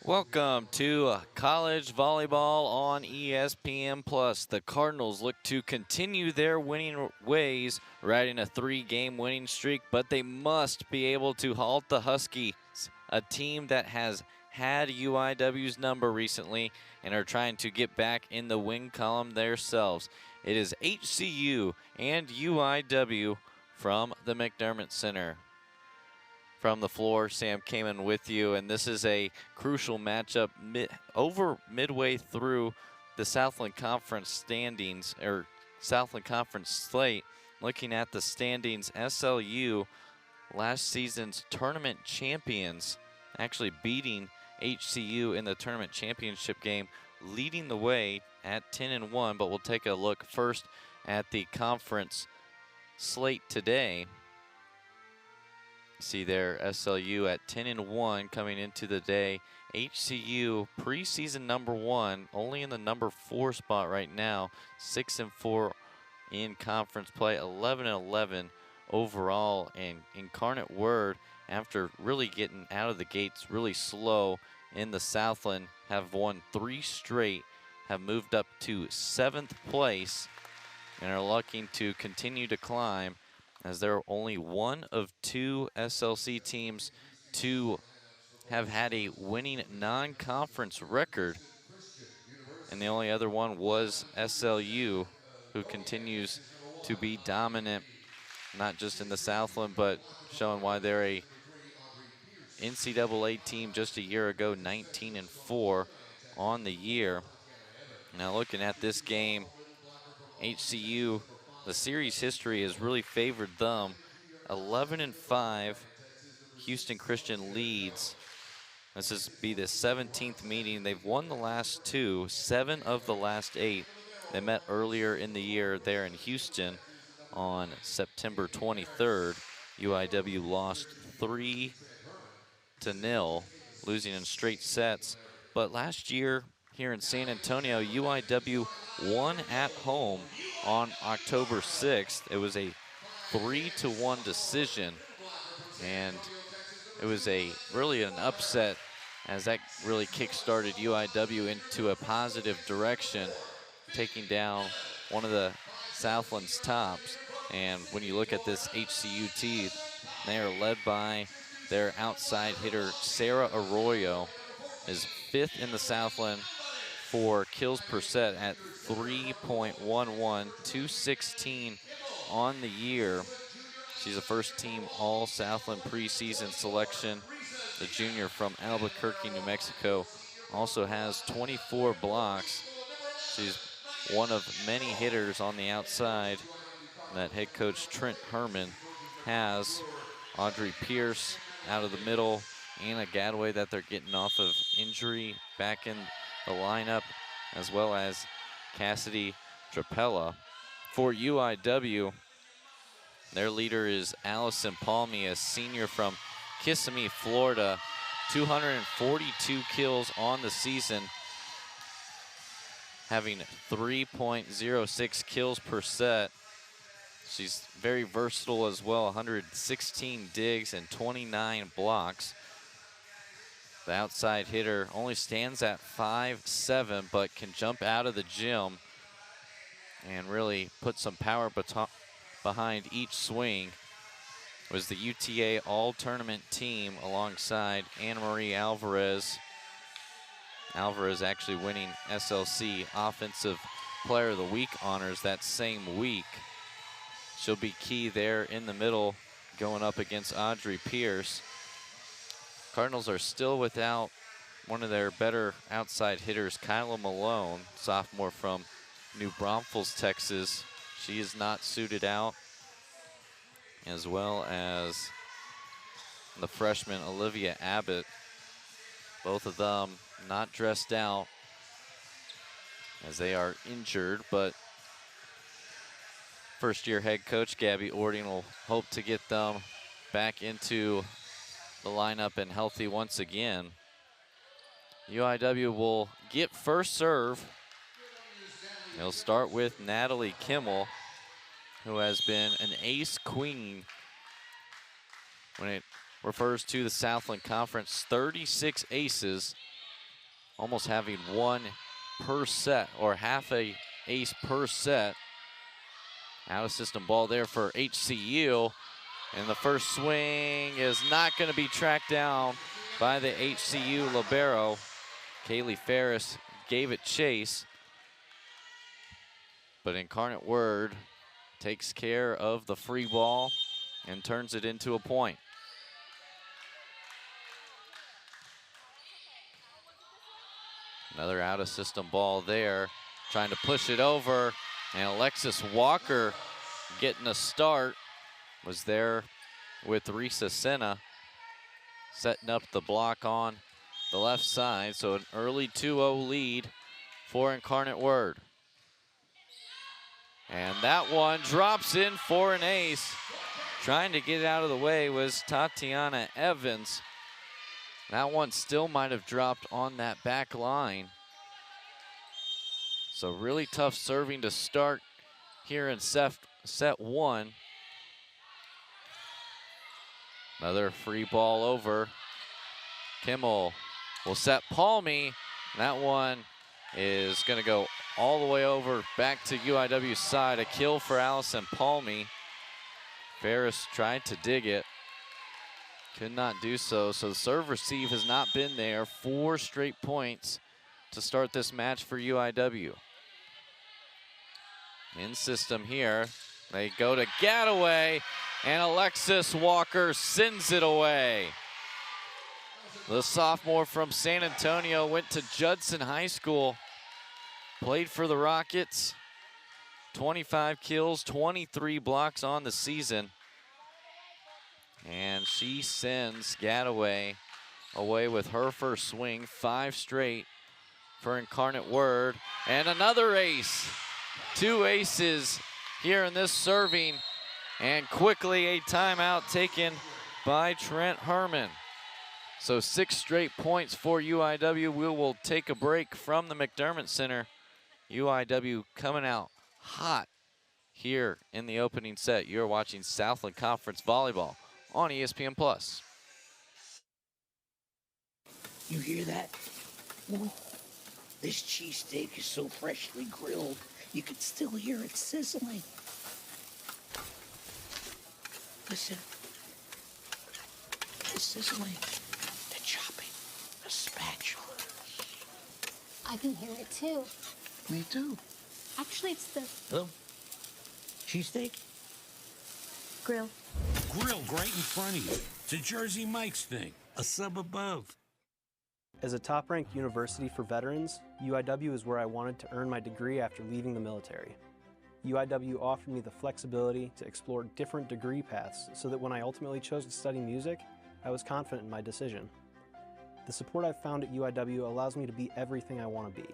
Welcome to college volleyball on ESPN Plus. The Cardinals look to continue their winning ways, riding a 3-game winning streak, but they must be able to halt the Huskies, a team that has had UIW's number recently and are trying to get back in the win column themselves. It is HCU and UIW from the McDermott Center. From the floor, Sam Kamen with you, and this is a crucial matchup midway through the Southland Conference standings, or Southland Conference slate. Looking at the standings, SLU, last season's tournament champions, actually beating HCU in the tournament championship game, leading the way at 10-1, but we'll take a look first at the conference slate today. See there, SLU at 10-1 coming into the day. HCU preseason #1, only in the #4 spot right now. 6-4 in conference play, 11-11 overall. And Incarnate Word, after really getting out of the gates really slow in the Southland, have won 3 straight, have moved up to 7th place, and are looking to continue to climb, as they're only one of 2 SLC teams to have had a winning non-conference record. And the only other one was SLU, who continues to be dominant, not just in the Southland, but showing why they're a NCAA team just a year ago, 19-4 on the year. Now looking at this game, HCU, the series history has really favored them. 11-5, Houston Christian leads. This is be the 17th meeting. They've won the last 2, 7 of the last 8. They met earlier in the year there in Houston on September 23rd. UIW lost 3-0, losing in straight sets. But last year here in San Antonio, UIW won at home on October 6th. It was a 3-1 decision, and it was really an upset, as that really kick-started UIW into a positive direction, taking down one of the Southland's tops. And when you look at this HCU team, they are led by their outside hitter, Sarah Arroyo, is 5th in the Southland for kills per set at 3.11, 216 on the year. She's a first-team All-Southland preseason selection. The junior from Albuquerque, New Mexico, also has 24 blocks. She's one of many hitters on the outside that head coach Trent Herman has. Audrey Pierce out of the middle. Anna Gadway, that they're getting off of injury, back in the lineup, as well as Cassidy Trapella. For UIW, their leader is Allison Palmy, a senior from Kissimmee, Florida. 242 kills on the season, having 3.06 kills per set. She's very versatile as well, 116 digs and 29 blocks. The outside hitter only stands at 5'7", but can jump out of the gym and really put some power behind each swing. Was the UTA All-Tournament team alongside Anna Marie Alvarez. Alvarez actually winning SLC Offensive Player of the Week honors that same week. She'll be key there in the middle, going up against Audrey Pierce. Cardinals are still without one of their better outside hitters, Kyla Malone, sophomore from New Braunfels, Texas. She is not suited out, as well as the freshman Olivia Abbott. Both of them not dressed out, as they are injured, but first-year head coach Gabby Ording will hope to get them back into the lineup and healthy once again. UIW will get first serve. They'll start with Natalie Kimmel, who has been an ace queen when it refers to the Southland Conference. 36 aces, almost having one per set, or half a ace per set. Out of system ball there for HCU. And the first swing is not going to be tracked down by the HCU libero. Kaylee Ferris gave it chase. But Incarnate Word takes care of the free ball and turns it into a point. Another out of system ball there, trying to push it over, and Alexis Walker getting a start. Was there with Risa Senna, setting up the block on the left side. So an early 2-0 lead for Incarnate Word. And that one drops in for an ace. Trying to get out of the way was Tatiana Evans. That one still might have dropped on that back line. So really tough serving to start here in set one. Another free ball over. Kimmel will set Palmy. That one is going to go all the way over back to UIW's side. A kill for Allison Palmy. Ferris tried to dig it. Could not do so. So the serve receive has not been there. 4 straight points to start this match for UIW. In system here. They go to Gadaway, and Alexis Walker sends it away. The sophomore from San Antonio went to Judson High School, played for the Rockets, 25 kills, 23 blocks on the season. And she sends Gadaway away with her first swing, 5 straight for Incarnate Word. And another ace, 2 aces here in this serving, and quickly a timeout taken by Trent Herman. So 6 straight points for UIW. We will take a break from the McDermott Center. UIW coming out hot here in the opening set. You're watching Southland Conference Volleyball on ESPN+. You hear that? Whoa. This cheesesteak is so freshly grilled, you can still hear it sizzling. Listen. The sizzling, the chopping, the spatula. I can hear it too. Me too. Actually, it's the Hello? Cheesesteak? grill. Grill right in front of you. It's a Jersey Mike's thing, a sub above. As a top-ranked university for veterans, UIW is where I wanted to earn my degree after leaving the military. UIW offered me the flexibility to explore different degree paths so that when I ultimately chose to study music, I was confident in my decision. The support I've found at UIW allows me to be everything I want to be.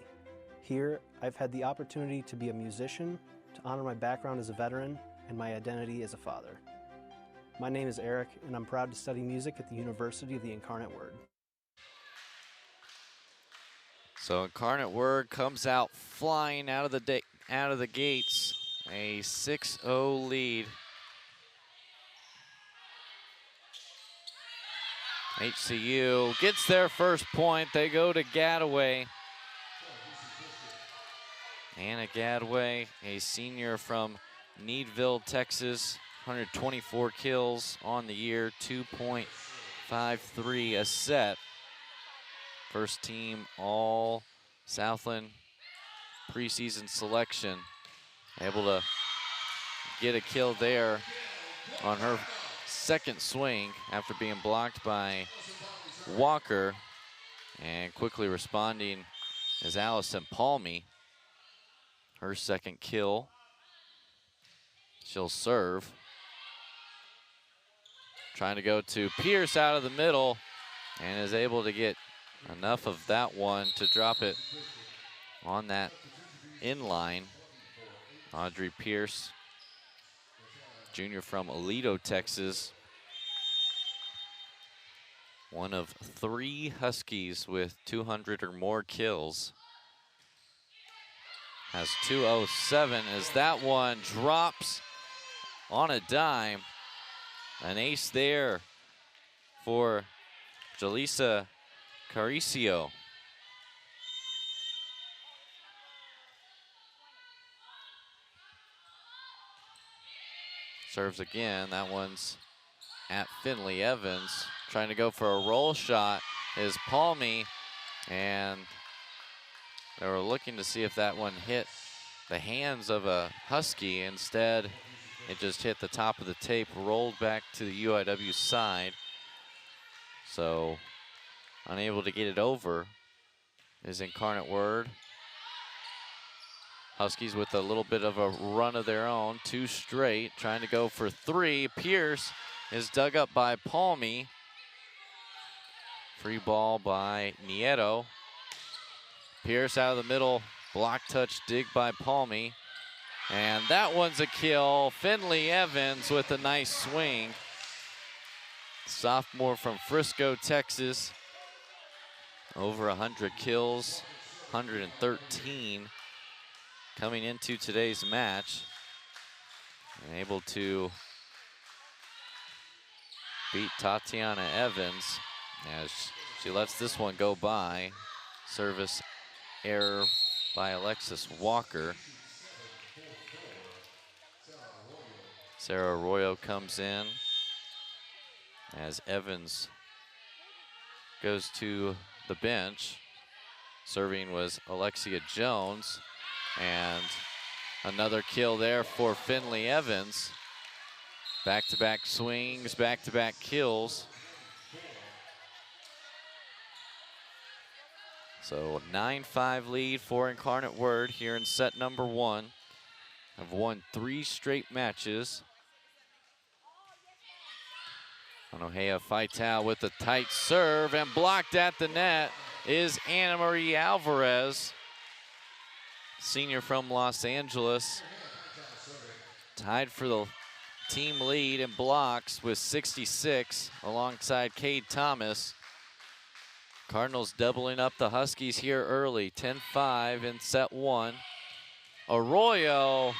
Here, I've had the opportunity to be a musician, to honor my background as a veteran, and my identity as a father. My name is Eric, and I'm proud to study music at the University of the Incarnate Word. So Incarnate Word comes out flying out of the gates. A 6-0 lead. HCU gets their first point. They go to Gadaway. Anna Gadaway, a senior from Needville, Texas. 124 kills on the year, 2.53 a set. First team all Southland preseason selection. Able to get a kill there on her second swing after being blocked by Walker. And quickly responding is Allison Palmy. Her second kill. She'll serve. Trying to go to Pierce out of the middle, and is able to get enough of that one to drop it on that inline. Audrey Pierce, junior from Aledo, Texas. One of 3 Huskies with 200 or more kills. Has 207 as that one drops on a dime. An ace there for Jalisa Caricio. Serves again. That one's at Finley. Evans trying to go for a roll shot is Palmy, and they were looking to see if that one hit the hands of a Husky. Instead, it just hit the top of the tape, rolled back to the UIW side. So unable to get it over is Incarnate Word. Huskies with a little bit of a run of their own, 2 straight, trying to go for 3. Pierce is dug up by Palmy. Free ball by Nieto. Pierce out of the middle, block touch dig by Palmy. And that one's a kill. Finley Evans with a nice swing. Sophomore from Frisco, Texas. Over 100 kills, 113 coming into today's match. And able to beat Tatiana Evans as she lets this one go by. Service error by Alexis Walker. Sarah Arroyo comes in as Evans goes to the bench. Serving was Alexia Jones, and another kill there for Finley Evans. Back-to-back swings, back-to-back kills. So 9-5 lead for Incarnate Word here in set number 1. Have won 3 straight matches. Anohea Faital with a tight serve, and blocked at the net is Anna Marie Alvarez, senior from Los Angeles. Tied for the team lead in blocks with 66 alongside Cade Thomas. Cardinals doubling up the Huskies here early, 10-5 in set 1. Arroyo,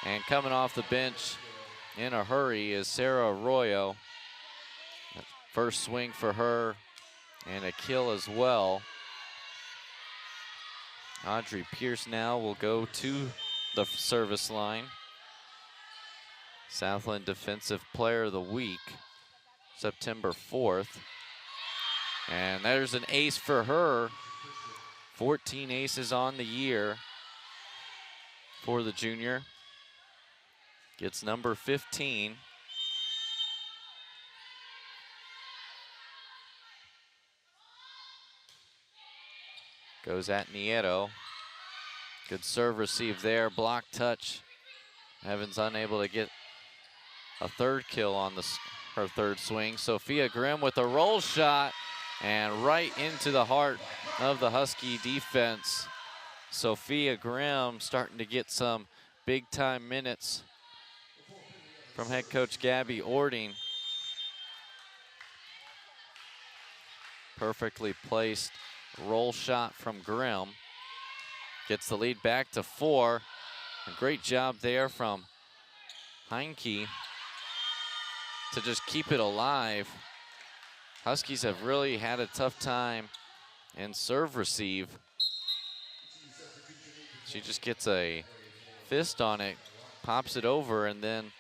and coming off the bench in a hurry is Sarah Arroyo. First swing for her, and a kill as well. Audrey Pierce now will go to the service line. Southland Defensive Player of the Week, September 4th. And there's an ace for her. 14 aces on the year for the junior. Gets number 15. Goes at Nieto. Good serve receive there, block touch. Evans unable to get a third kill on her third swing. Sophia Grimm with a roll shot, and right into the heart of the Husky defense. Sophia Grimm starting to get some big time minutes from head coach Gabby Ording. Perfectly placed roll shot from Grimm. Gets the lead back to 4. A great job there from Heinke to just keep it alive. Huskies have really had a tough time in serve receive. She just gets a fist on it, pops it over, and then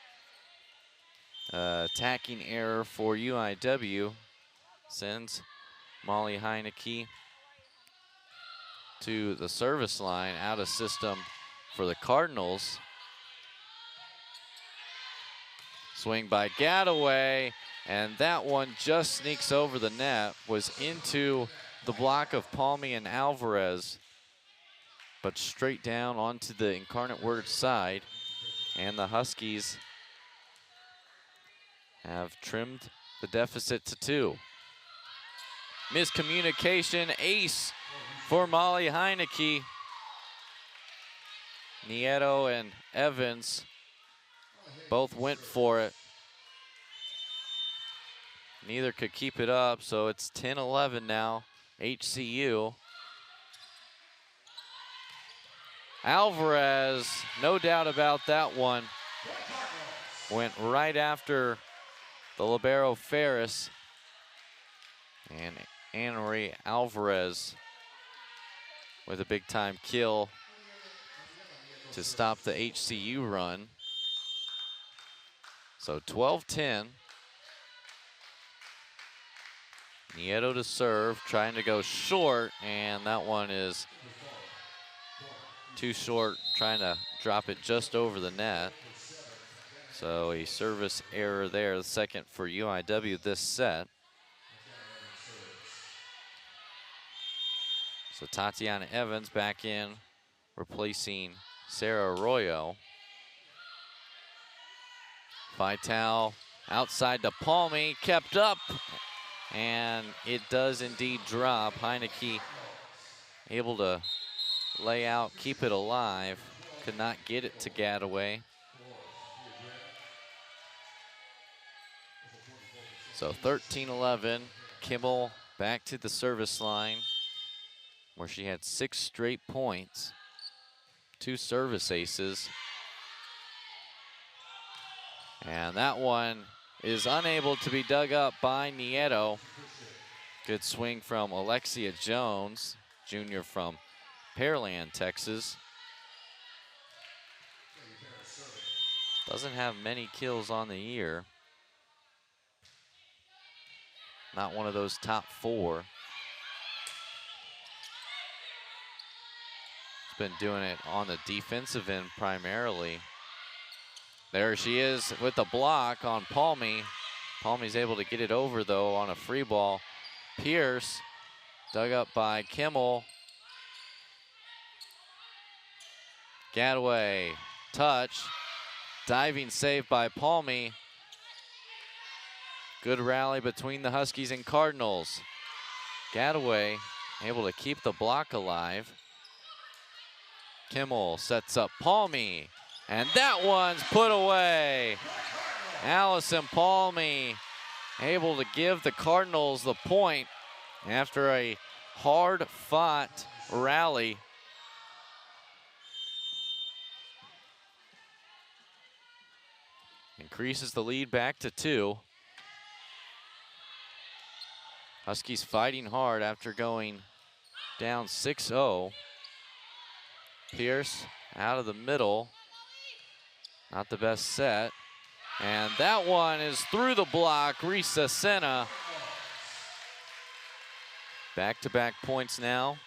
attacking error for UIW sends Molly Heineke to the service line, out of system for the Cardinals. Swing by Gadaway, and that one just sneaks over the net, was into the block of Palmy and Alvarez, but straight down onto the Incarnate Word side, and the Huskies have trimmed the deficit to 2. Miscommunication, ace for Molly Heineke. Nieto and Evans both went for it. Neither could keep it up, so it's 10-11 now, HCU. Alvarez, no doubt about that one, went right after the libero Ferris. And Anne-Marie Alvarez with a big time kill to stop the HCU run. So 12-10. Nieto to serve, trying to go short, and that one is too short, trying to drop it just over the net. So a service error there, the second for UIW this set. So Tatiana Evans back in, replacing Sarah Arroyo. Vital outside to Palmy, kept up, and it does indeed drop. Heineke able to lay out, keep it alive. Could not get it to Gadaway. So 13-11, Kimmel back to the service line where she had 6 straight points, 2 service aces. And that one is unable to be dug up by Nieto. Good swing from Alexia Jones, junior from Pearland, Texas. Doesn't have many kills on the year. Not one of those top 4. She's been doing it on the defensive end primarily. There she is with the block on Palmy. Palmy's able to get it over though on a free ball. Pierce dug up by Kimmel. Gadaway, touch. Diving save by Palmy. Good rally between the Huskies and Cardinals. Gadaway able to keep the block alive. Kimmel sets up Palmy, and that one's put away. Allison Palmy able to give the Cardinals the point after a hard-fought rally. Increases the lead back to 2. Huskies fighting hard after going down 6-0. Pierce out of the middle. Not the best set. And that one is through the block. Risa Senna. Back-to-back points now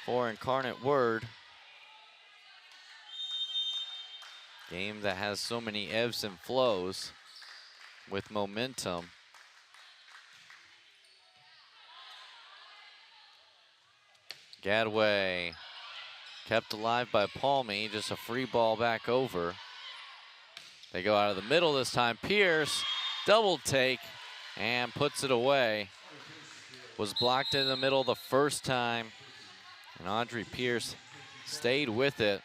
for Incarnate Word. Game that has so many ebbs and flows with momentum. Gadaway kept alive by Palmy, just a free ball back over. They go out of the middle this time. Pierce, double take, and puts it away. Was blocked in the middle the first time, and Audrey Pierce stayed with it.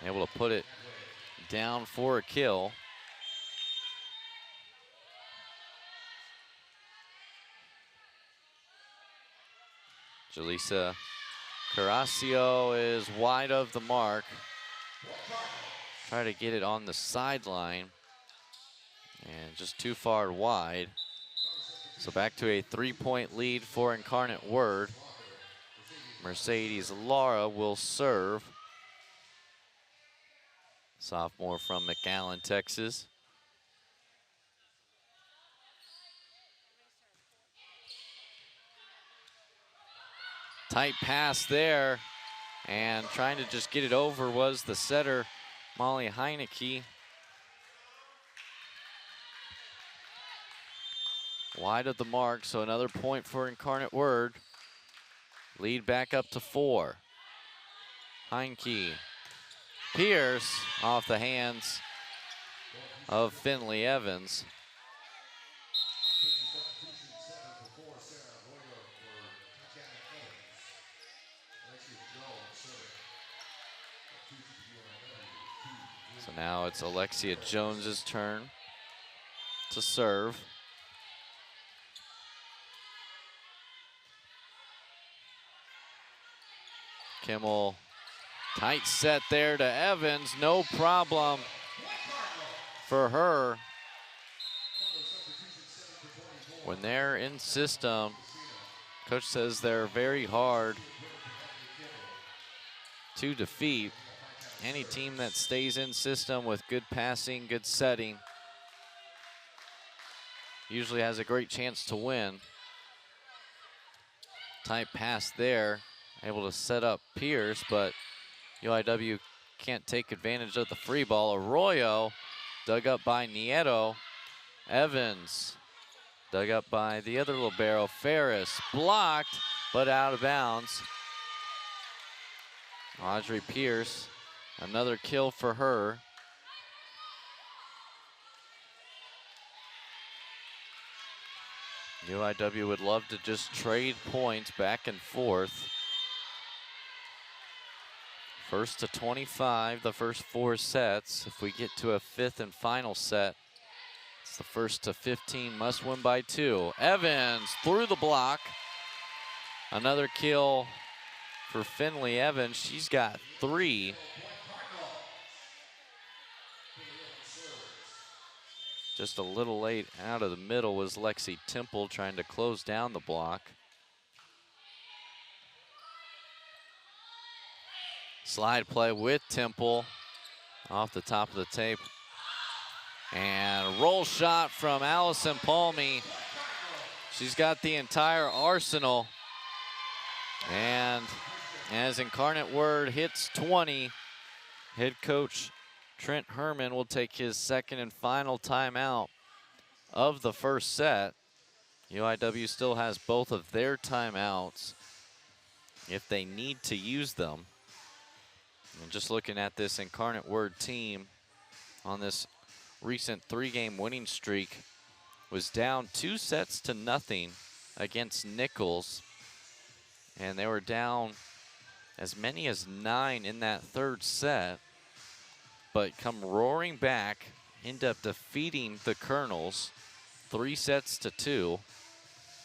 Able to put it down for a kill. Jaleesa Caracio is wide of the mark. Try to get it on the sideline and just too far wide. So back to a 3-point lead for Incarnate Word. Mercedes Lara will serve. Sophomore from McAllen, Texas. Tight pass there, and trying to just get it over was the setter, Molly Heineke. Wide of the mark, so another point for Incarnate Word. Lead back up to 4. Heineke. Pierce off the hands of Finley Evans. So now it's Alexia Jones's turn to serve. Kimmel, tight set there to Evans, no problem for her. When they're in system, coach says they're very hard to defeat. Any team that stays in system with good passing, good setting, usually has a great chance to win. Tight pass there, able to set up Pierce, but UIW can't take advantage of the free ball. Arroyo dug up by Nieto. Evans dug up by the other libero, Ferris. Blocked, but out of bounds. Audrey Pierce, another kill for her. UIW would love to just trade points back and forth. First to 25, the first 4 sets. If we get to a 5th and final set, it's the first to 15, must win by 2. Evans through the block. Another kill for Finley Evans. She's got 3. Just a little late out of the middle was Lexi Temple trying to close down the block. Slide play with Temple off the top of the tape. And roll shot from Allison Palmy. She's got the entire arsenal. And as Incarnate Word hits 20, head coach Trent Herman will take his second and final timeout of the first set. UIW still has both of their timeouts if they need to use them. And just looking at this Incarnate Word team on this recent 3-game winning streak, was down 2 sets to nothing against Nichols. And they were down as many as 9 in that 3rd set, but come roaring back, end up defeating the Colonels 3 sets to 2.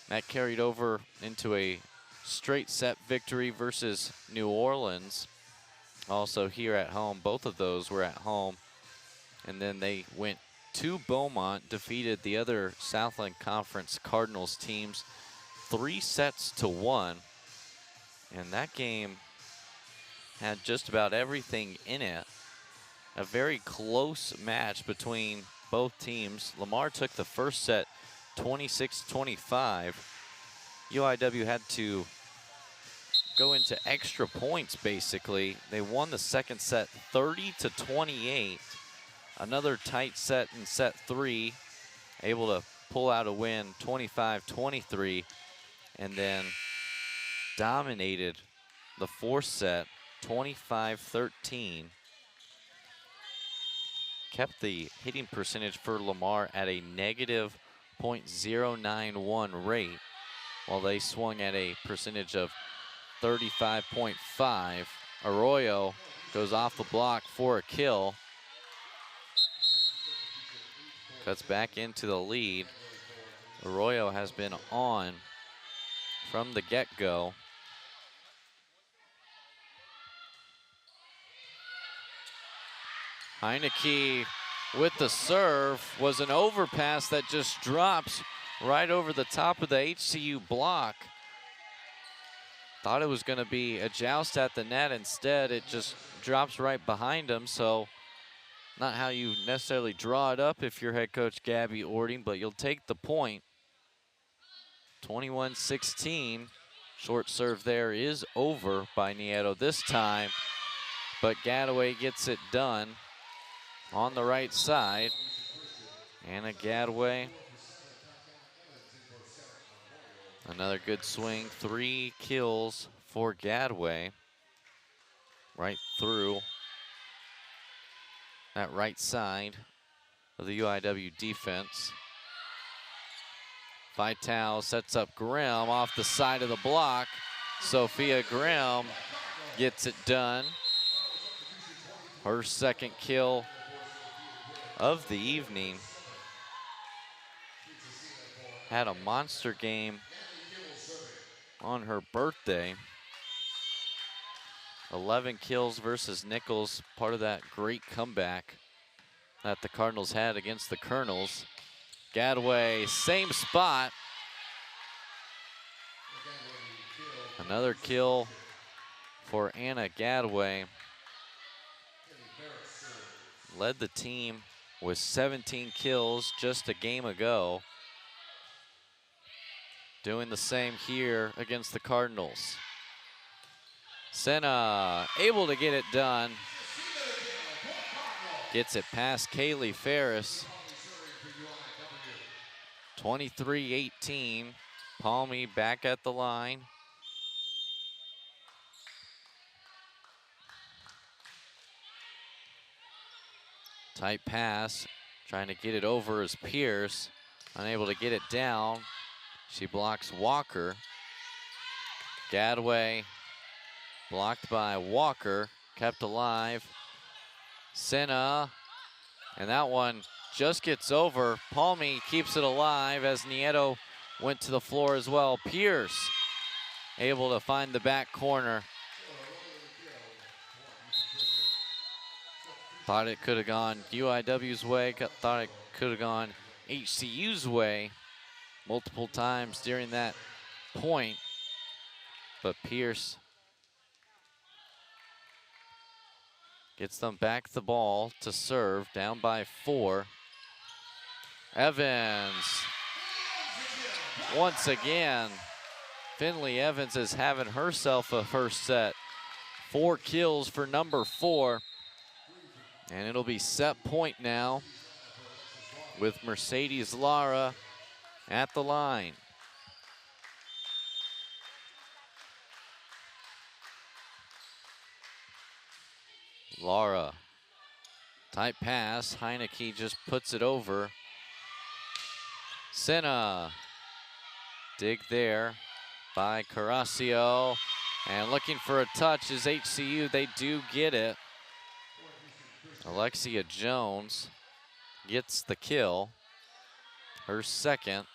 That carried over into a straight set victory versus New Orleans. Also here at home, both of those were at home. And then they went to Beaumont, defeated the other Southland Conference Cardinals teams 3 sets to 1. And that game had just about everything in it. A very close match between both teams. Lamar took the first set 26-25. UIW had to go into extra points, basically. They won the second set 30-28. Another tight set in set 3. Able to pull out a win 25-23. And then dominated the 4th set 25-13. Kept the hitting percentage for Lamar at a negative .091 rate, while they swung at a percentage of 35.5. Arroyo goes off the block for a kill. Cuts back into the lead. Arroyo has been on from the get-go. Heineke with the serve was an overpass that just drops right over the top of the HCU block. Thought it was going to be a joust at the net. Instead, it just drops right behind him. So not how you necessarily draw it up if you're head coach Gabby Ording, but you'll take the point. 21-16. Short serve there is over by Nieto this time, but Gadaway gets it done on the right side. Anna Gadaway, another good swing. 3 kills for Gadaway. Right through that right side of the UIW defense. Vital sets up Grimm off the side of the block. Sophia Grimm gets it done. Her second kill of the evening. Had a monster game on her birthday. 11 kills versus Nichols, part of that great comeback that the Cardinals had against the Colonels. Gadaway, same spot. Another kill for Anna Gadaway. led the team with 17 kills just a game ago. Doing the same here against the Cardinals. Senna able to get it done. Gets it past Kaylee Ferris. 23-18. Palmy back at the line. Tight pass, trying to get it over is Pierce. Unable to get it down. She blocks Walker. Gadway blocked by Walker, kept alive. Senna, and that one just gets over. Palmy keeps it alive as Nieto went to the floor as well. Pierce able to find the back corner. Thought it could have gone UIW's way, thought it could have gone HCU's way multiple times during that point, but Pierce gets them back the ball to serve, down by 4. Evans, once again, Finley Evans is having herself a first set. 4 kills for number 4. And it'll be set point now with Mercedes Lara at the line. Lara, tight pass, Heineke just puts it over. Senna, dig there by Carrasio, and looking for a touch is HCU, they do get it. Alexia Jones gets the kill, her second.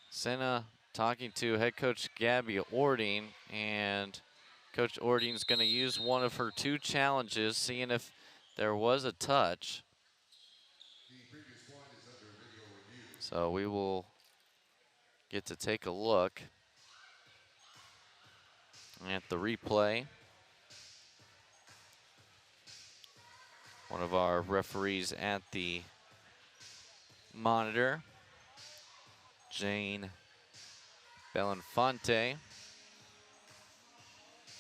Senna talking to head coach Gabby Ording, and Coach Ording's gonna use one of her 2 challenges, seeing if there was a touch. So we will get to take a look at the replay. One of our referees at the monitor, Jane Belenfante.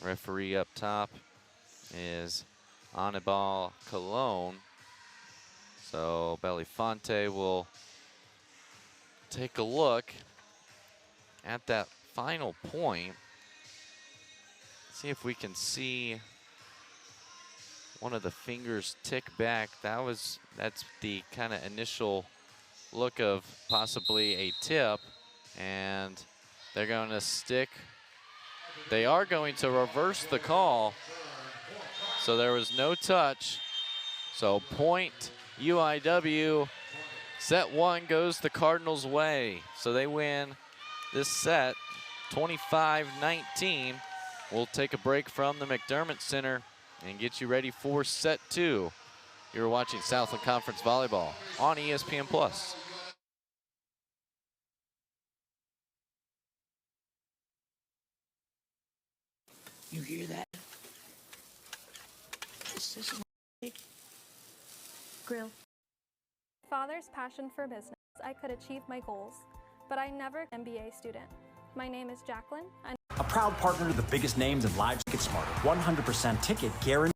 Referee up top is Anibal Colon. So Belafonte will take a look at that final point. See if we can see one of the fingers tick back. That's the kind of initial look of possibly a tip, and they're going to stick. They are going to reverse the call. So there was no touch. So point UIW. Set 1 goes the Cardinals' way. So they win this set 25-19. We'll take a break from the McDermott Center and get you ready for set 2. You're watching Southland Conference Volleyball on ESPN+. You hear that? This isn't Grill. Father's passion for business, I could achieve my goals, but I never MBA student. My name is Jacqueline. A proud partner to the biggest names in live Ticket Smarter. 100% ticket guarantee.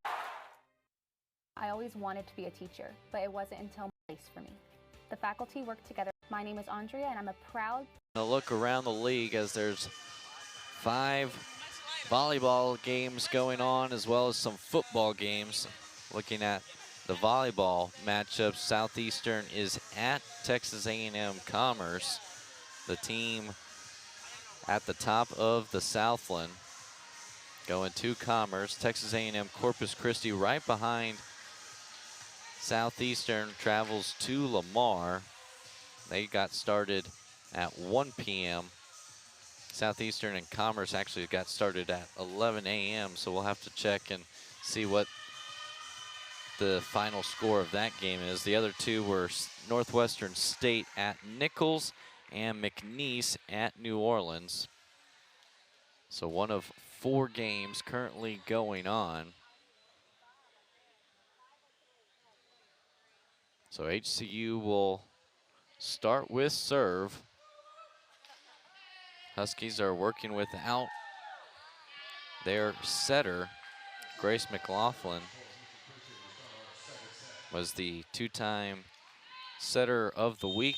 I always wanted to be a teacher, but it wasn't until place for me. The faculty worked together. My name is Andrea, and I'm a proud. A look around the league as there's 5 volleyball games going on, as well as some football games. Looking at the volleyball matchup, Southeastern is at Texas A&M Commerce. The team at the top of the Southland going to Commerce. Texas A&M Corpus Christi right behind Southeastern travels to Lamar. They got started at 1 p.m. Southeastern and Commerce actually got started at 11 a.m., so we'll have to check and see what the final score of that game is. The other 2 were Northwestern State at Nichols and McNeese at New Orleans. So one of 4 games currently going on. So HCU will start with serve. Huskies are working without their setter. Grace McLaughlin was the two-time setter of the week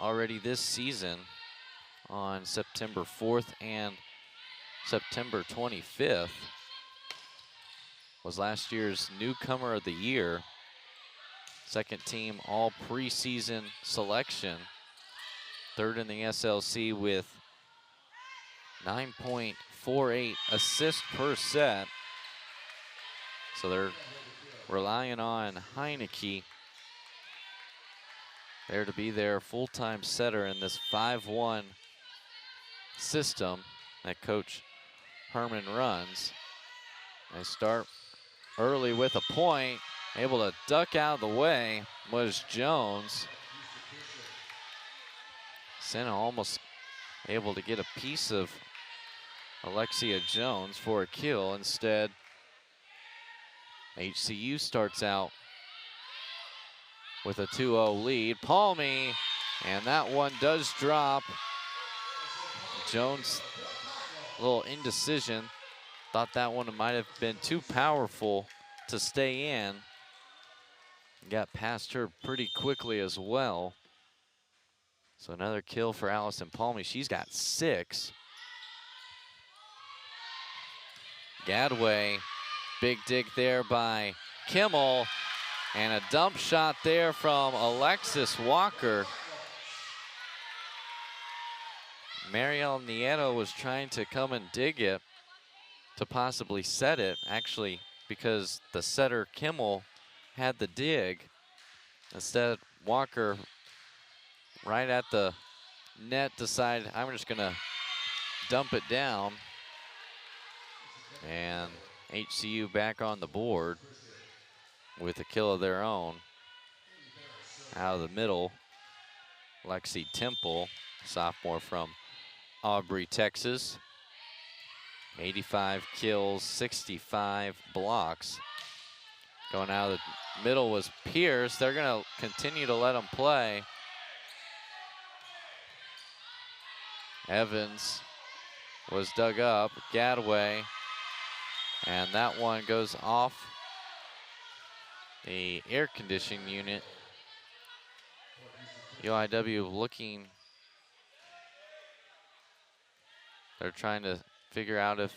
already this season on September 4th and September 25th. Was last year's newcomer of the year. Second team all preseason selection. Third in the SLC with 9.48 assists per set. So they're relying on Heineke there to be their full-time setter in this 5-1 system that Coach Herman runs. They start early with a point. Able to duck out of the way was Jones. Senna almost able to get a piece of Alexia Jones for a kill. Instead, HCU starts out with a 2-0 lead. Palmy, and that one does drop. Jones, a little indecision. Thought that one might have been too powerful to stay in. Got past her pretty quickly as well. So another kill for Allison Palmy. She's got 6. Gadway, big dig there by Kimmel. And a dump shot there from Alexis Walker. Mariel Nieto was trying to come and dig it to possibly set it, actually, because the setter Kimmel had the dig. Instead, Walker, right at the net, decided, I'm just gonna dump it down. And HCU back on the board with a kill of their own. Out of the middle, Lexi Temple, sophomore from Aubrey, Texas. 85 kills, 65 blocks. Going out of the middle was Pierce. They're gonna continue to let him play. Evans was dug up, Gadway, and that one goes off the air conditioning unit. UIW looking, they're trying to figure out if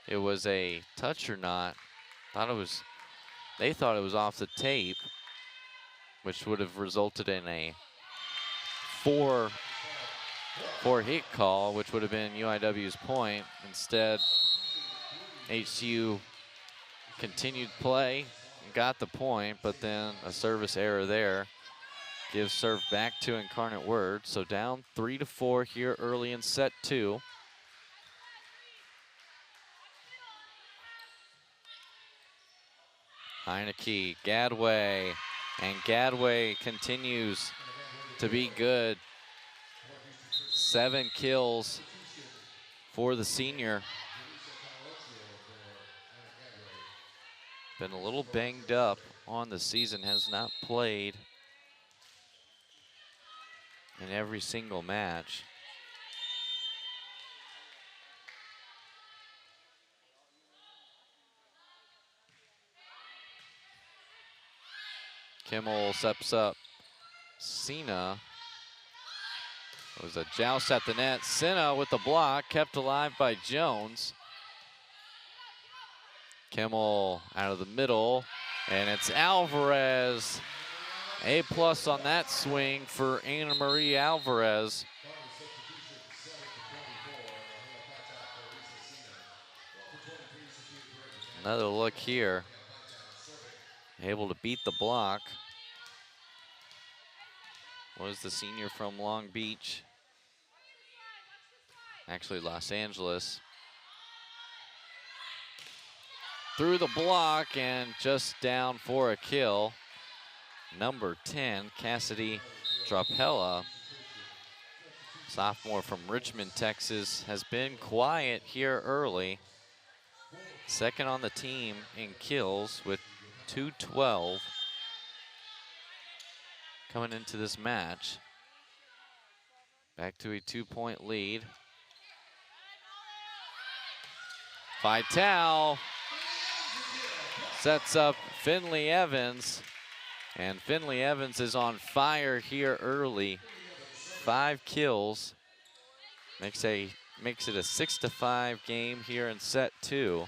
it was a touch or not. They thought it was off the tape, which would have resulted in a 4-hit call, which would have been UIW's point. Instead, HCU continued play, got the point, but then a service error there gives serve back to Incarnate Word. So down 3-4 here early in set 2. Heineke, Gadway, and Gadway continues to be good. 7 kills for the senior. Been a little banged up on the season, has not played in every single match. Kimmel steps up. Cena. It was a joust at the net. Senna with the block, kept alive by Jones. Kimmel out of the middle, and it's Alvarez. A+ on that swing for Anna Marie Alvarez. Another look here. Able to beat the block. Was the senior from Long Beach. Actually, Los Angeles. Through the block and just down for a kill. Number 10, Cassidy Drapella. Sophomore from Richmond, Texas, has been quiet here early. Second on the team in kills with 212. coming into this match. Back to a 2-point lead. Vital sets up Finley Evans, and Finley Evans is on fire here early. 5 kills, makes it a 6-5 game here in set 2.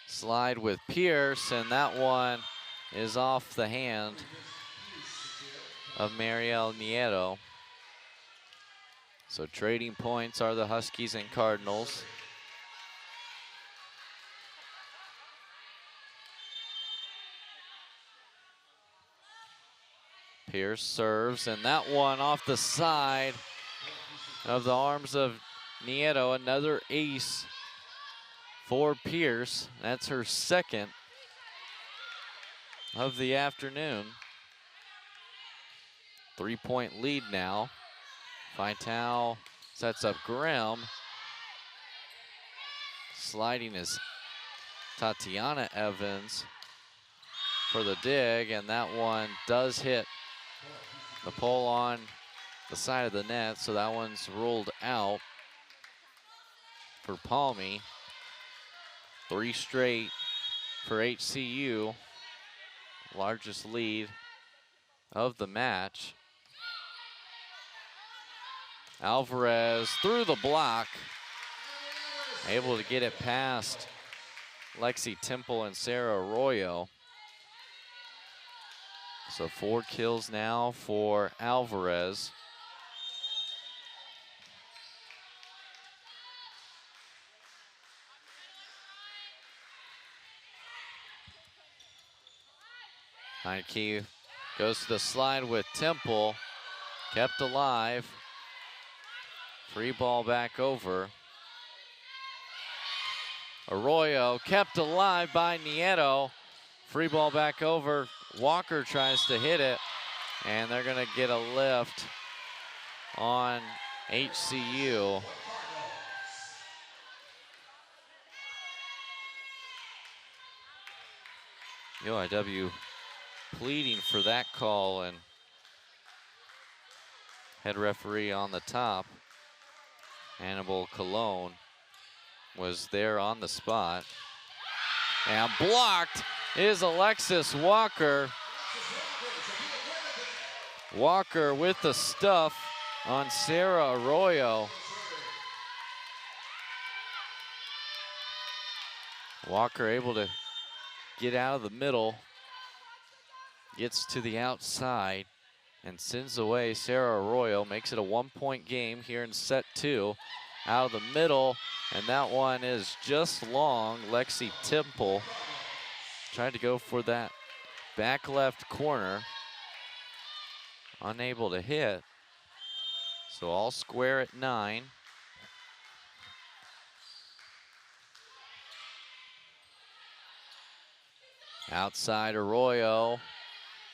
Slide with Pierce, and that one is off the hand of Mariel Nieto. So trading points are the Huskies and Cardinals. Pierce serves, and that one off the side of the arms of Nieto. Another ace for Pierce. That's her second of the afternoon. 3-point lead now. Vital sets up Grimm. Sliding is Tatiana Evans for the dig, and that one does hit the pole on the side of the net, so that one's ruled out for Palmy. 3 straight for HCU, largest lead of the match. Alvarez through the block, able to get it past Lexi Temple and Sarah Arroyo. So 4 kills now for Alvarez. Heineke goes to the slide with Temple, kept alive. Free ball back over. Arroyo kept alive by Nieto. Free ball back over. Walker tries to hit it, and they're gonna get a lift on HCU. UIW pleading for that call, and head referee on the top, Hannibal Colon, was there on the spot. And blocked is Alexis Walker. Walker with the stuff on Sarah Arroyo. Walker able to get out of the middle, gets to the outside, and sends away Sarah Arroyo. Makes it a 1-point game here in set 2. Out of the middle, and that one is just long. Lexi Temple tried to go for that back left corner. Unable to hit. So all square at 9. Outside Arroyo,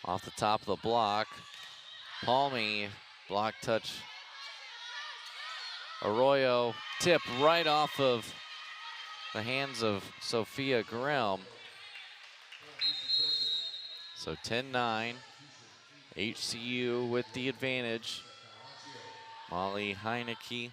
off the top of the block. Palmy, block touch. Arroyo tip right off of the hands of Sophia Grimm. So 10-9, HCU with the advantage. Molly Heineke.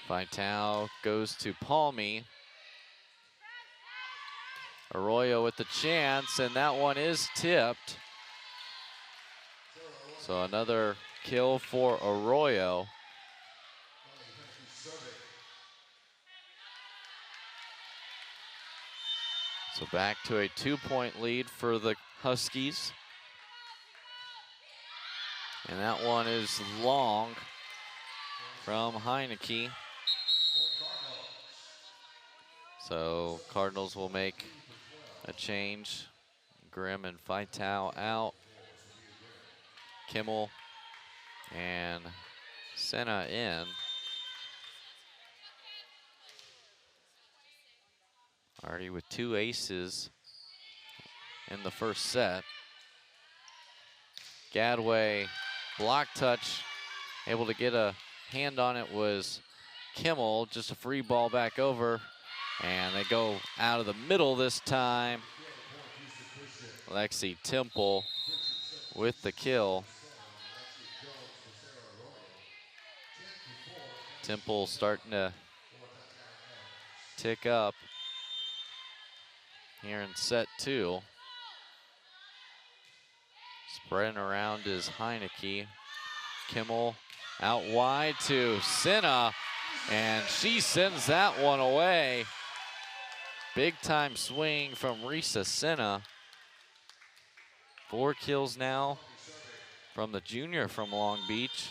Vital goes to Palmy. Arroyo with the chance, and that one is tipped. So another kill for Arroyo. So back to a 2-point lead for the Huskies. And that one is long from Heineke. So Cardinals will make a change. Grimm and Vital out. Kimmel and Senna in. Already with 2 aces in the first set. Gadway block touch, able to get a hand on it was Kimmel. Just a free ball back over, and they go out of the middle this time. Lexi Temple with the kill. Temple starting to tick up here in set 2. Spreading around is Heineke. Kimmel out wide to Senna, and she sends that one away. Big time swing from Risa Senna. 4 kills now from the junior from Long Beach.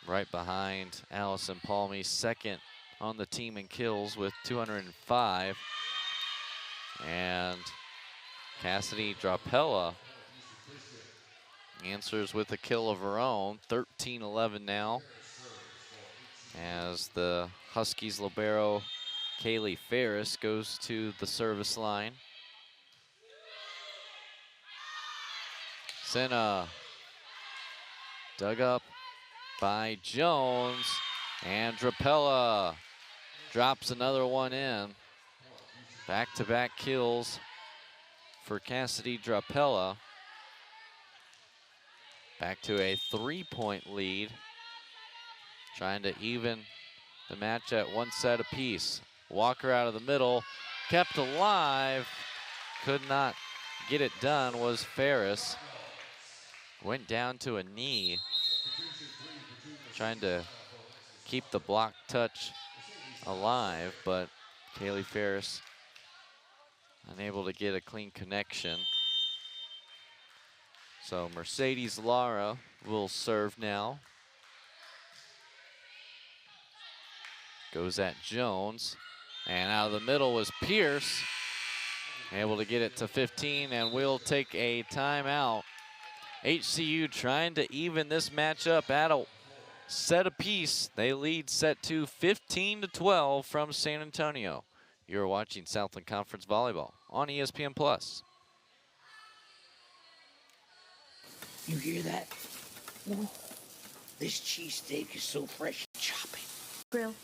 Right behind Allison Palmy, second on the team in kills with 205. And Cassidy Drapella answers with a kill of her own, 13-11 now. As the Huskies libero Kaylee Ferris goes to the service line. Senna dug up by Jones, and Drapella drops another one in. Back-to-back kills for Cassidy Drapella. Back to a 3-point lead. Trying to even the match at 1 set apiece. Walker out of the middle, kept alive. Could not get it done was Ferris. Went down to a knee. Trying to keep the block touch alive, but Kaylee Ferris unable to get a clean connection. So Mercedes Lara will serve now. Goes at Jones, and out of the middle was Pierce. Able to get it to 15, and we'll take a timeout. HCU trying to even this matchup at a set apiece. They lead set 2, 15-12 from San Antonio. You're watching Southland Conference Volleyball on ESPN+. You hear that? This cheesesteak is so fresh. Chop it. Grill.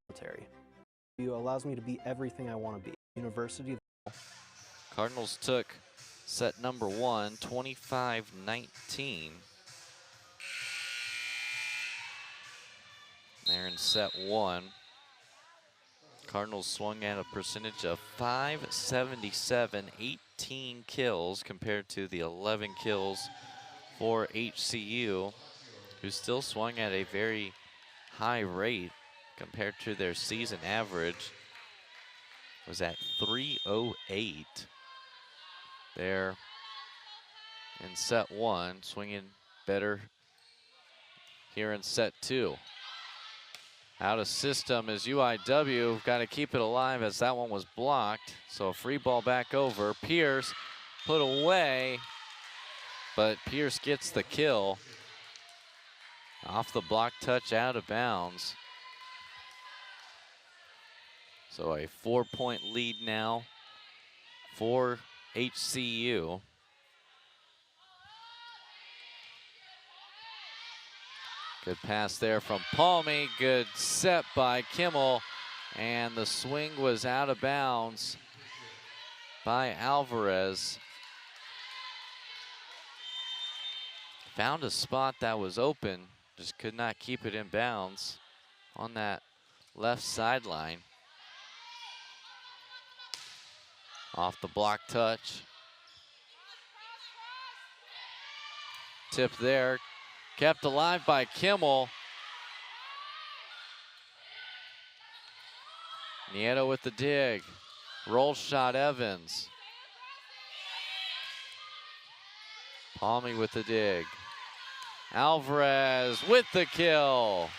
Military. UIW allows me to be everything I want to be. University. Cardinals took set number 1, 25-19. They're in set 1. Cardinals swung at a percentage of .577, 18 kills compared to the 11 kills for HCU, who still swung at a very high rate compared to their season average. Was at 308. There in set 1, swinging better here in set 2. Out of system is UIW. Got to keep it alive as that one was blocked. So a free ball back over. Pierce put away, but Pierce gets the kill. Off the block touch, out of bounds. So a 4-point lead now for HCU. Good pass there from Palmy. Good set by Kimmel. And the swing was out of bounds by Alvarez. Found a spot that was open, just could not keep it in bounds on that left sideline. Off the block touch. Tip there. Kept alive by Kimmel. Nieto with the dig. Roll shot Evans. Palmy with the dig. Alvarez with the kill.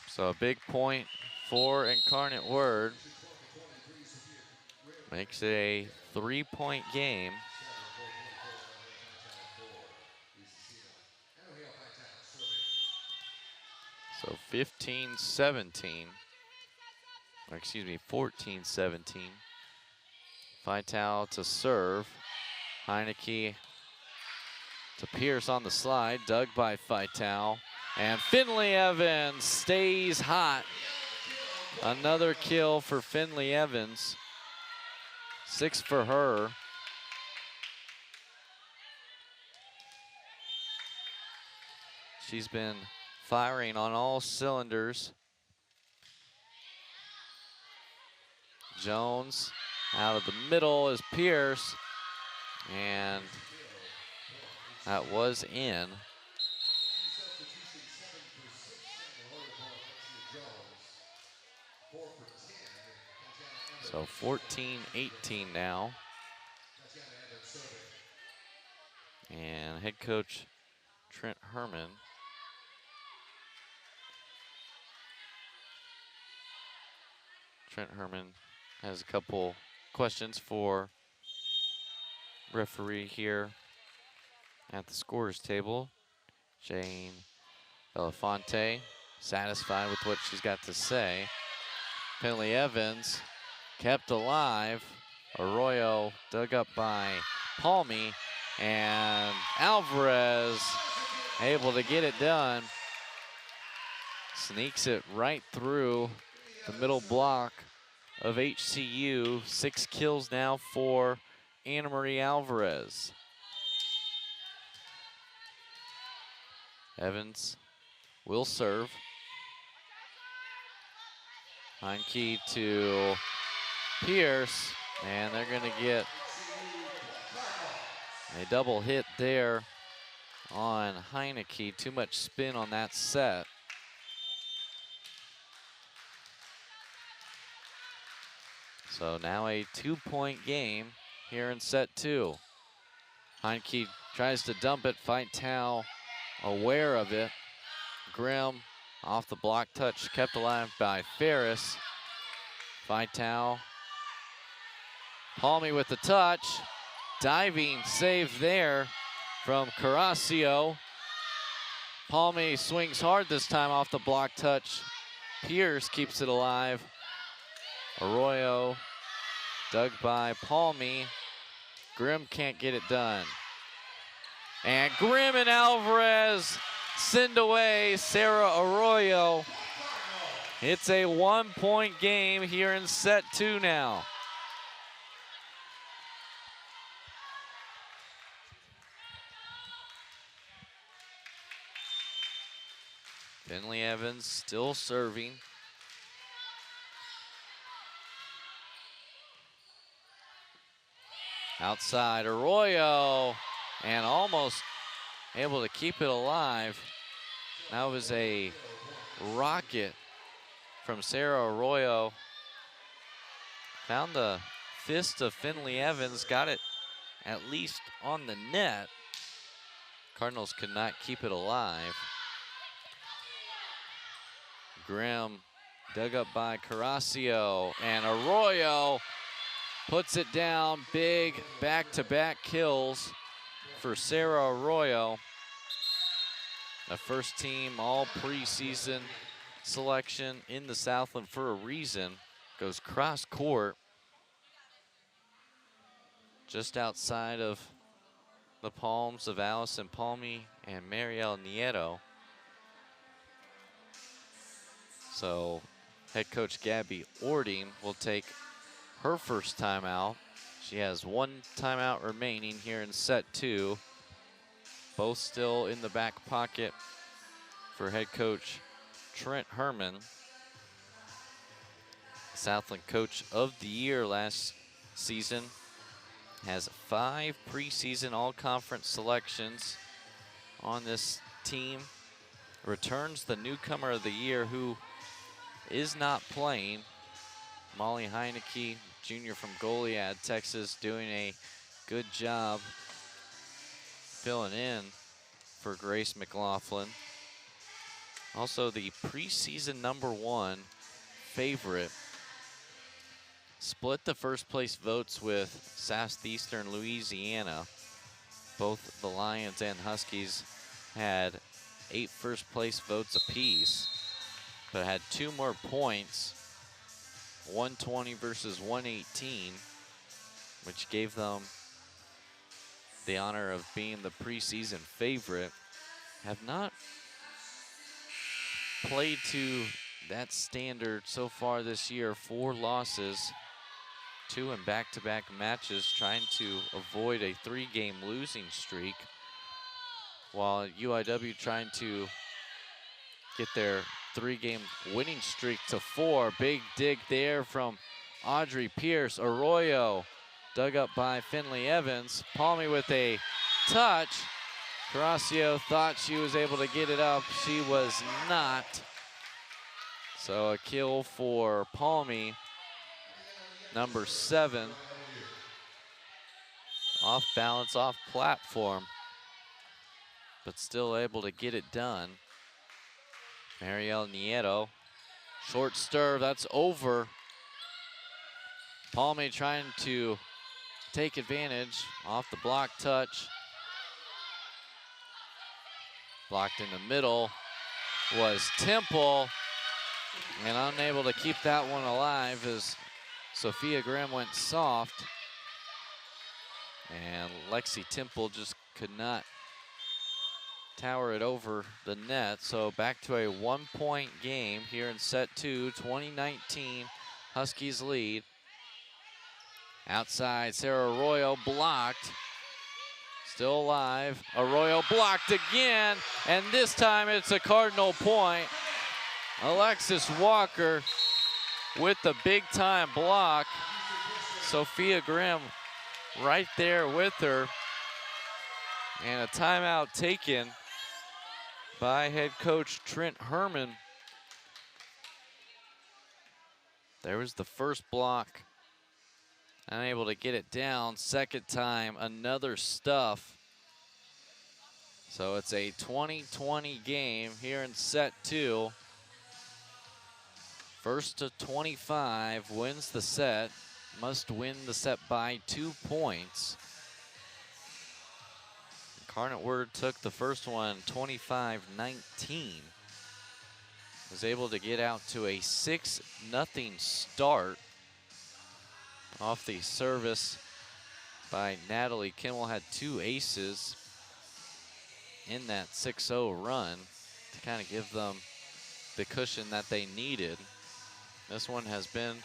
So a big point for Incarnate Word. Makes it a 3-point game. So 15-17, or excuse me, 14-17. Vital to serve. Heineke to Pierce on the slide, dug by Vital. And Finley Evans stays hot. Another kill for Finley Evans. 6 for her. She's been firing on all cylinders. Jones out of the middle is Pierce. And that was in. So 14-18 now. And head coach Trent Herman has a couple questions for referee here at the scorers table. Jane Belafonte, satisfied with what she's got to say. Finley Evans kept alive. Arroyo dug up by Palmy, and Alvarez able to get it done. Sneaks it right through the middle block of HCU. 6 kills now for Anna Marie Alvarez. Evans will serve. Heineke to Pierce, and they're gonna get a double hit there on Heineke. Too much spin on that set. So now a 2-point game here in set 2. Heineke tries to dump it. Vital aware of it. Grimm off the block touch, kept alive by Ferris. Vital. Palmy with the touch. Diving save there from Carrasco. Palmy swings hard this time off the block touch. Pierce keeps it alive. Arroyo dug by Palmy. Grimm can't get it done. And Grimm and Alvarez send away Sarah Arroyo. It's a 1-point game here in set 2 now. Finley Evans still serving. Outside Arroyo, and almost able to keep it alive. That was a rocket from Sarah Arroyo. Found the fist of Finley Evans, got it at least on the net. Cardinals could not keep it alive. Grimm dug up by Carrasco, and Arroyo puts it down. Big back-to-back kills for Sarah Arroyo. A first team all preseason selection in the Southland for a reason. Goes cross court just outside of the palms of Allison Palmy and Marielle Nieto. So head coach Gabby Ording will take her first timeout. She has 1 timeout remaining here in set 2. Both still in the back pocket for head coach Trent Herman. Southland Coach of the Year last season. Has 5 preseason all-conference selections on this team. Returns the newcomer of the year who is not playing. Molly Heineke, junior from Goliad, Texas, doing a good job filling in for Grace McLaughlin. Also the preseason #1 favorite. Split the first place votes with Southeastern Louisiana. Both the Lions and Huskies had 8 first place votes apiece, but had 2 more points, 120 versus 118. which gave them the honor of being the preseason favorite, have not played to that standard so far this year. 4 losses, 2 in back-to-back matches, trying to avoid a 3-game losing streak, while UIW trying to get their 3-game winning streak to 4. Big dig there from Audrey Pierce. Arroyo dug up by Finley Evans. Palmy with a touch. Carrasco thought she was able to get it up. She was not. So a kill for Palmy, number 7. Off balance, off platform, but still able to get it done. Mariel Nieto, short serve, that's over. Palmy trying to take advantage off the block touch. Blocked in the middle was Temple, and unable to keep that one alive as Sophia Grimm went soft. And Lexi Temple just could not tower it over the net. So back to a 1-point game here in set 2, 2019. Huskies lead. Outside, Sarah Arroyo blocked. Still alive. Arroyo blocked again, and this time it's a Cardinal point. Alexis Walker with the big-time block. Sophia Grimm right there with her. And a timeout taken by head coach Trent Herman. There was the first block. Unable to get it down. Second time, another stuff. So it's a 20-20 game here in set 2. First to 25 wins the set. Must win the set by 2 points. Incarnate Word took the first one 25-19. Was able to get out to a 6-0 start. Off the service by Natalie Kimmel, had 2 aces in that 6-0 run to kind of give them the cushion that they needed. This one has been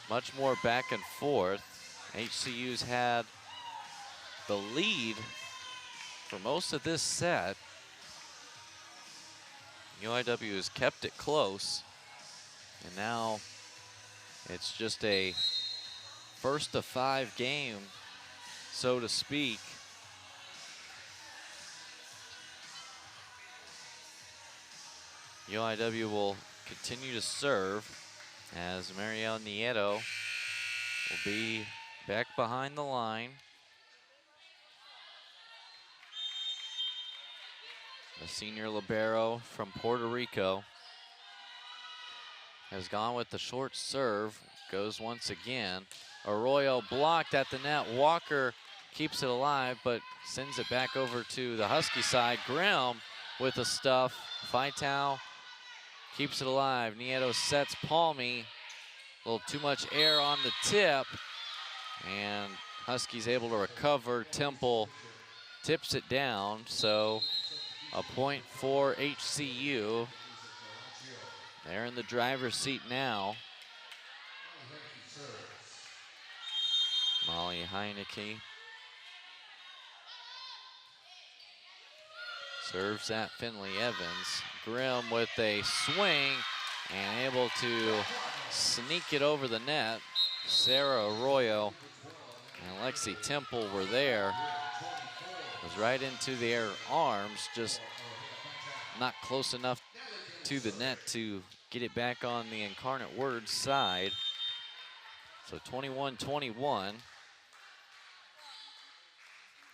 much more back and forth. HCU's had the lead for most of this set. UIW has kept it close, and now it's just a first to 5 game, so to speak. UIW will continue to serve as Mariel Nieto will be back behind the line. The senior libero from Puerto Rico has gone with the short serve, goes once again. Arroyo blocked at the net. Walker keeps it alive, but sends it back over to the Husky side. Grimm with the stuff. Faitau keeps it alive. Nieto sets Palmy. A little too much air on the tip, and Huskies able to recover. Temple tips it down, so a point for HCU. They're in the driver's seat now. Molly Heineke serves at Finley Evans. Grimm with a swing and able to sneak it over the net. Sarah Arroyo and Lexi Temple were there. Was right into their arms, just not close enough to the net to get it back on the Incarnate Word side. So 21-21.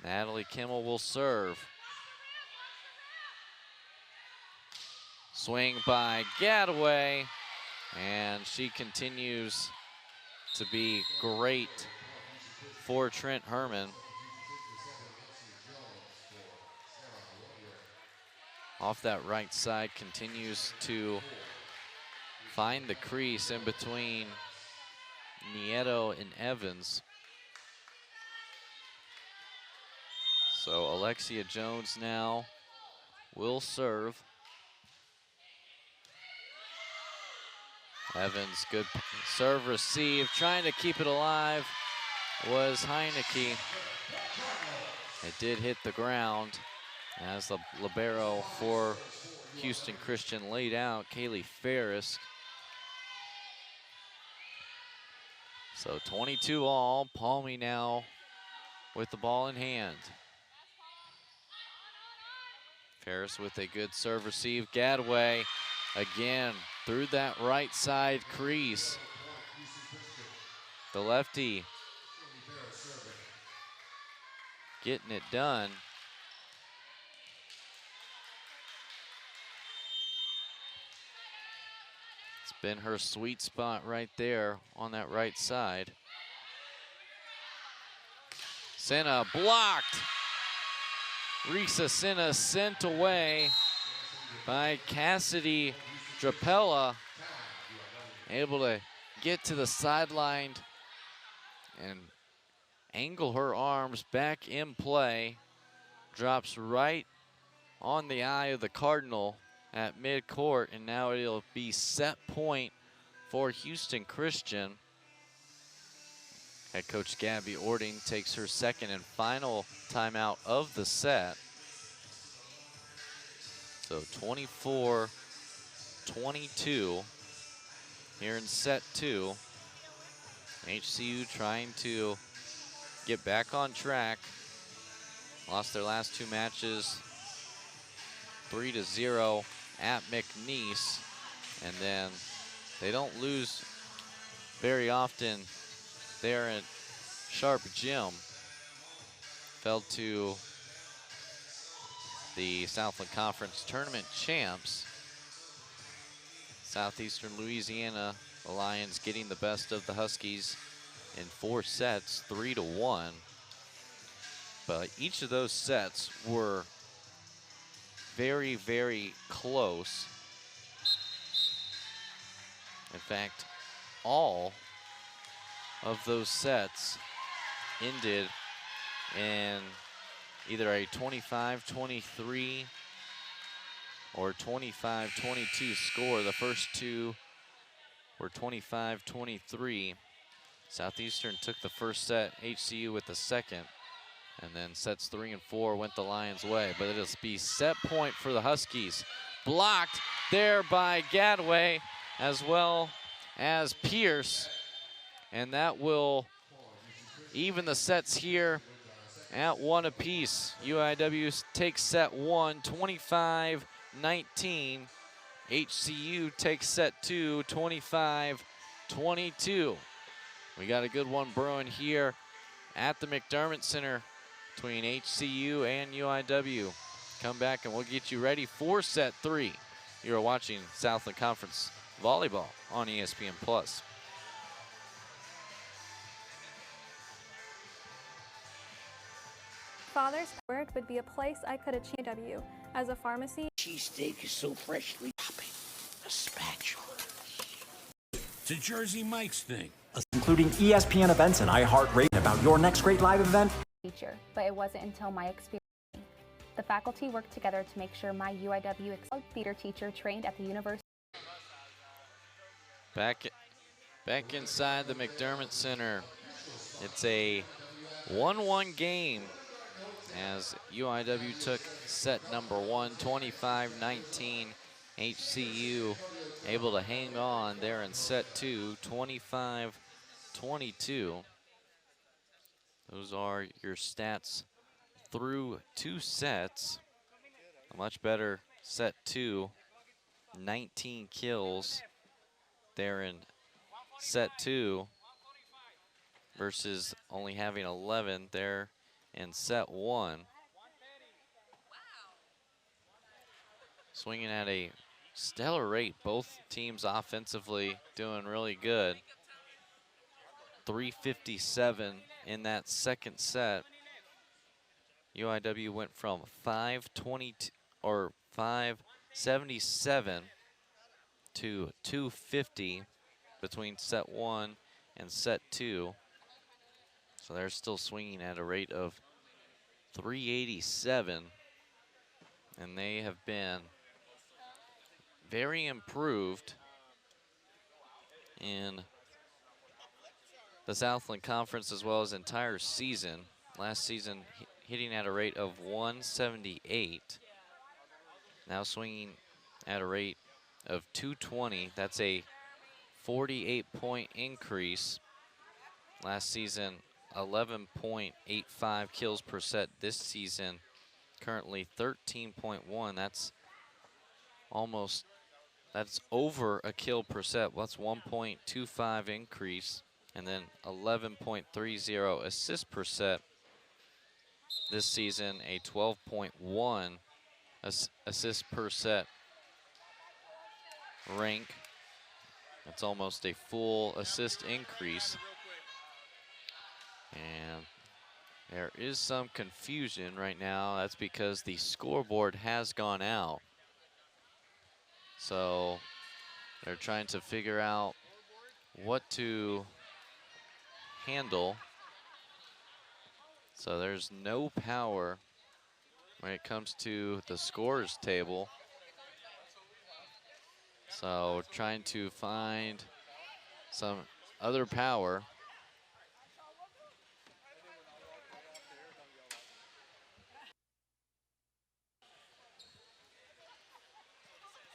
Natalie Kimmel will serve. Swing by Gadaway, and she continues to be great for Trent Herman. Off that right side, continues to find the crease in between Nieto and Evans. So Alexia Jones now will serve. Evans, good serve receive, trying to keep it alive was Heineke. It did hit the ground as the libero for Houston Christian laid out, Kaylee Ferris. So 22 all, Palmy now with the ball in hand. Ferris with a good serve receive. Gadway again through that right side crease. The lefty getting it done. It's been her sweet spot right there on that right side. Senna blocked. Risa Senna sent away by Cassidy Drapella. Able to get to the sideline and angle her arms back in play. Drops right on the eye of the Cardinal at midcourt, and now it'll be set point for Houston Christian. Head coach Gabby Ording takes her second and final timeout of the set. So 24-22 here in set two. HCU trying to get back on track. Lost their last two matches 3-0 at McNeese, and then they don't lose very often there at Sharp Gym. Fell to the Southland Conference Tournament champs. Southeastern Louisiana, the Lions getting the best of the Huskies in 4 sets, 3-1. But each of those sets were very, very close. In fact, all of those sets ended in either a 25-23 or 25-22 score. The first two were 25-23. Southeastern took the first set, HCU with the second, and then sets 3 and 4 went the Lions' way. But it'll be set point for the Huskies. Blocked there by Gadway as well as Pierce. And that will even the sets here at 1 apiece. UIW takes set 1, 25-19. HCU takes set 2, 25-22. We got a good one brewing here at the McDermott Center between HCU and UIW. Come back and we'll get you ready for set 3. You are watching Southland Conference Volleyball on ESPN+. Father's word would be a place I could achieve W as a pharmacy. Cheesesteak is so freshly popping. A spatula. It's a Jersey Mike's thing. Including ESPN events and iHeartRadio about your next great live event. Teacher, but it wasn't until my experience. The faculty worked together to make sure my UIW theater teacher trained at the university. Back inside the McDermott Center. It's a 1-1 game as UIW took set number 1, 25-19. HCU able to hang on there in set 2, 25-22. Those are your stats through 2 sets. A much better set 2, 19 kills there in set 2 versus only having 11 there in set 1. Swinging at a stellar rate. Both teams offensively doing really good. 357 in that second set. UIW went from 522 or 577 to 250 between set 1 and set 2. So they're still swinging at a rate of 387. And they have been very improved in the Southland Conference as well as entire season. Last season hitting at a rate of 178. Now swinging at a rate of 220. That's a 48-point increase. Last season, 11.85 kills per set. This season, currently 13.1. That's over a kill per set. Well, that's 1.25 increase. And then 11.30 assists per set. This season, a 12.1 assists per set rank. That's almost a full assist increase. And there is some confusion right now. That's because the scoreboard has gone out. So they're trying to figure out what to handle. So there's no power when it comes to the scores table. So trying to find some other power.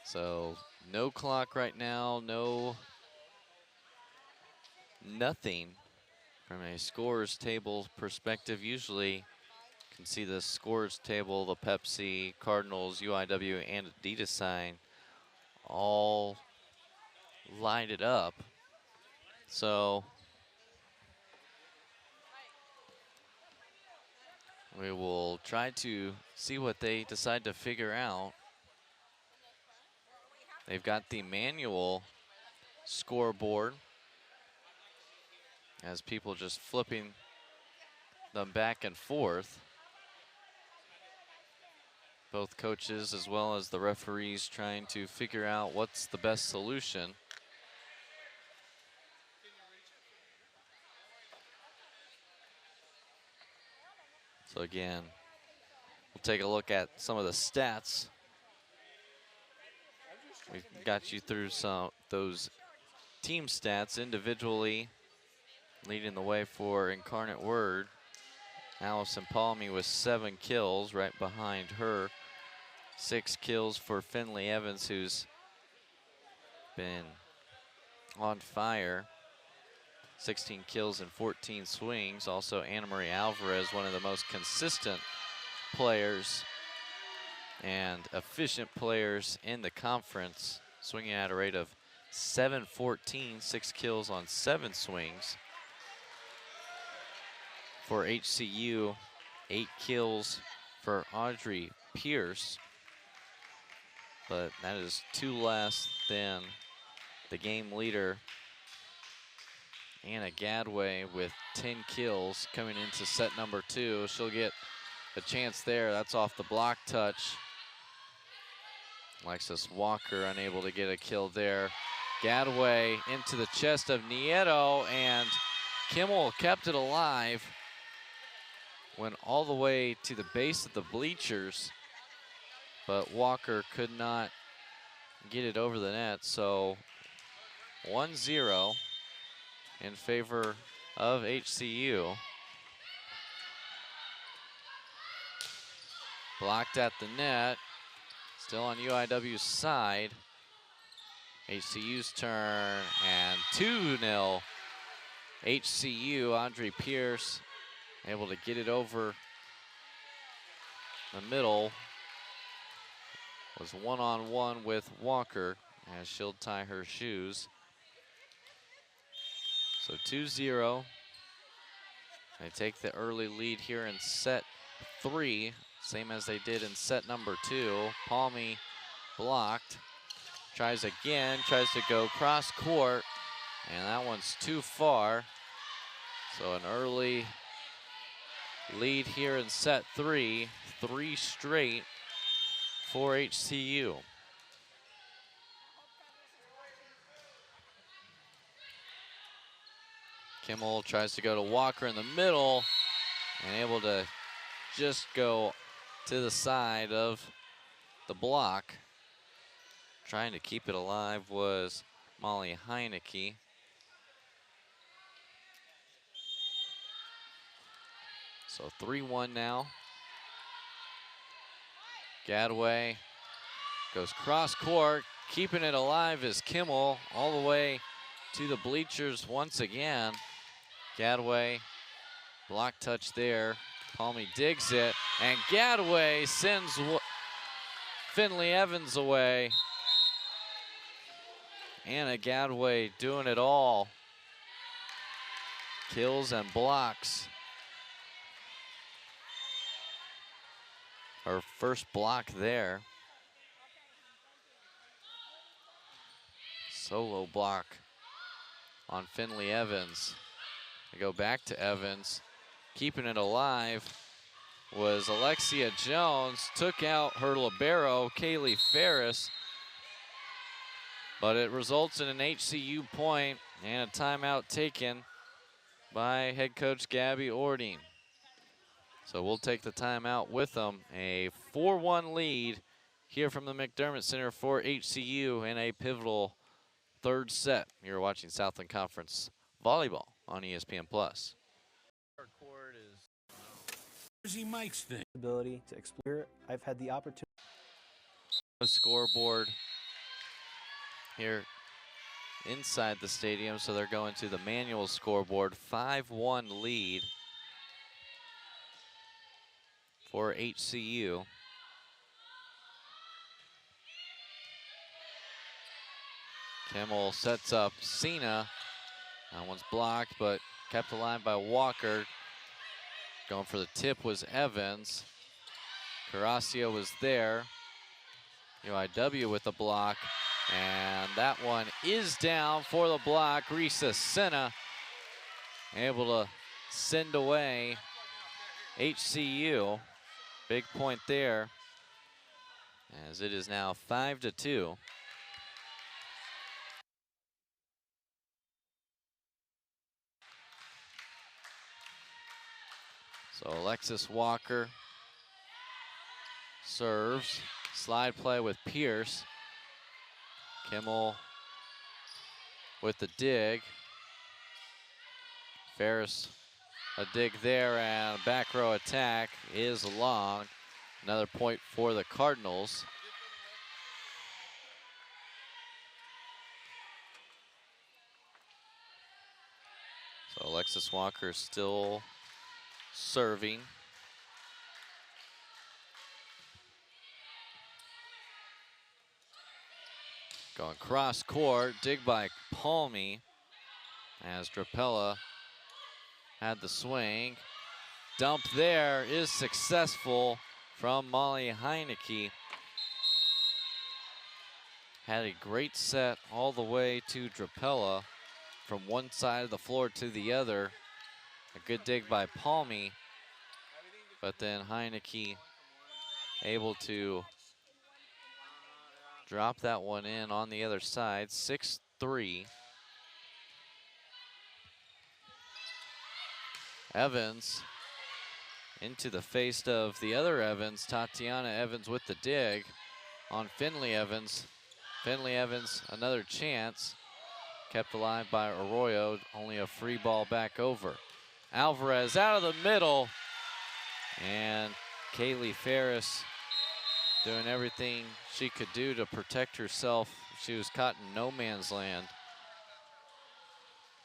So no clock right now, nothing from a scores table perspective. Usually you can see the scores table, the Pepsi, Cardinals, UIW, and Adidas sign all lighted up. So we will try to see what they decide to figure out. They've got the manual scoreboard as people just flipping them back and forth. Both coaches as well as the referees trying to figure out what's the best solution. So again, we'll take a look at some of the stats. We've got you through those team stats individually. Leading the way for Incarnate Word, Allison Palmy with 7 kills. Right behind her, 6 kills for Finley Evans, who's been on fire. 16 kills and 14 swings. Also Anna Marie Alvarez, one of the most consistent players and efficient players in the conference, swinging at a rate of 714, 6 kills on 7 swings. For HCU, 8 kills for Audrey Pierce, but that is 2 less than the game leader, Anna Gadway, with 10 kills coming into set number 2. She'll get a chance there. That's off the block touch. Alexis Walker unable to get a kill there. Gadway into the chest of Nieto, and Kimmel kept it alive. Went all the way to the base of the bleachers, but Walker could not get it over the net. So 1-0 in favor of HCU. Blocked at the net. Still on UIW's side. HCU's turn, and 2-0 HCU. Audrey Pierce able to get it over the middle. Was one-on-one with Walker as she'll tie her shoes. So 2-0. They take the early lead here in set 3, same as they did in set number 2. Palmy blocked. Tries again, tries to go cross court, and that one's too far. So an early lead here in set 3, 3 straight for HCU. Kimmel tries to go to Walker in the middle and able to just go to the side of the block. Trying to keep it alive was Molly Heineke. So 3-1 now. Gadway goes cross court, keeping it alive is Kimmel all the way to the bleachers once again. Gadway, block touch there. Palmy digs it, and Gadway sends Finley Evans away. Anna Gadway doing it all. Kills and blocks. Her first block there. Solo block on Finley Evans. We go back to Evans. Keeping it alive was Alexia Jones. Took out her libero, Kaylee Ferris. But it results in an HCU point and a timeout taken by head coach Gabby Ording. So we'll take the timeout with them. A 4-1 lead here from the McDermott Center for HCU in a pivotal third set. You're watching Southland Conference Volleyball on ESPN+. Jersey Mike's thing. Ability to explore. I've had the opportunity. Scoreboard here inside the stadium, so they're going to the manual scoreboard. 5-1 lead for HCU. Kimmel sets up Cena. That one's blocked, but kept alive by Walker. Going for the tip was Evans. Carrasio was there. UIW with the block. And that one is down for the block. Risa Senna able to send away HCU. Big point there, as it is now 5-2. So Alexis Walker serves. Slide play with Pierce. Kimmel with the dig. Ferris, a dig there, and back row attack is long. Another point for the Cardinals. So Alexis Walker still serving. Going cross court, dig by Palmy as Drapella had the swing. Dump there is successful from Molly Heineke. Had a great set all the way to Drapella from one side of the floor to the other. A good dig by Palmy, but then Heineke able to drop that one in on the other side. 6-3. Evans into the face of the other Evans. Tatiana Evans with the dig on Finley Evans. Finley Evans, another chance. Kept alive by Arroyo. Only a free ball back over. Alvarez out of the middle. And Kaylee Ferris doing everything she could do to protect herself. She was caught in no man's land.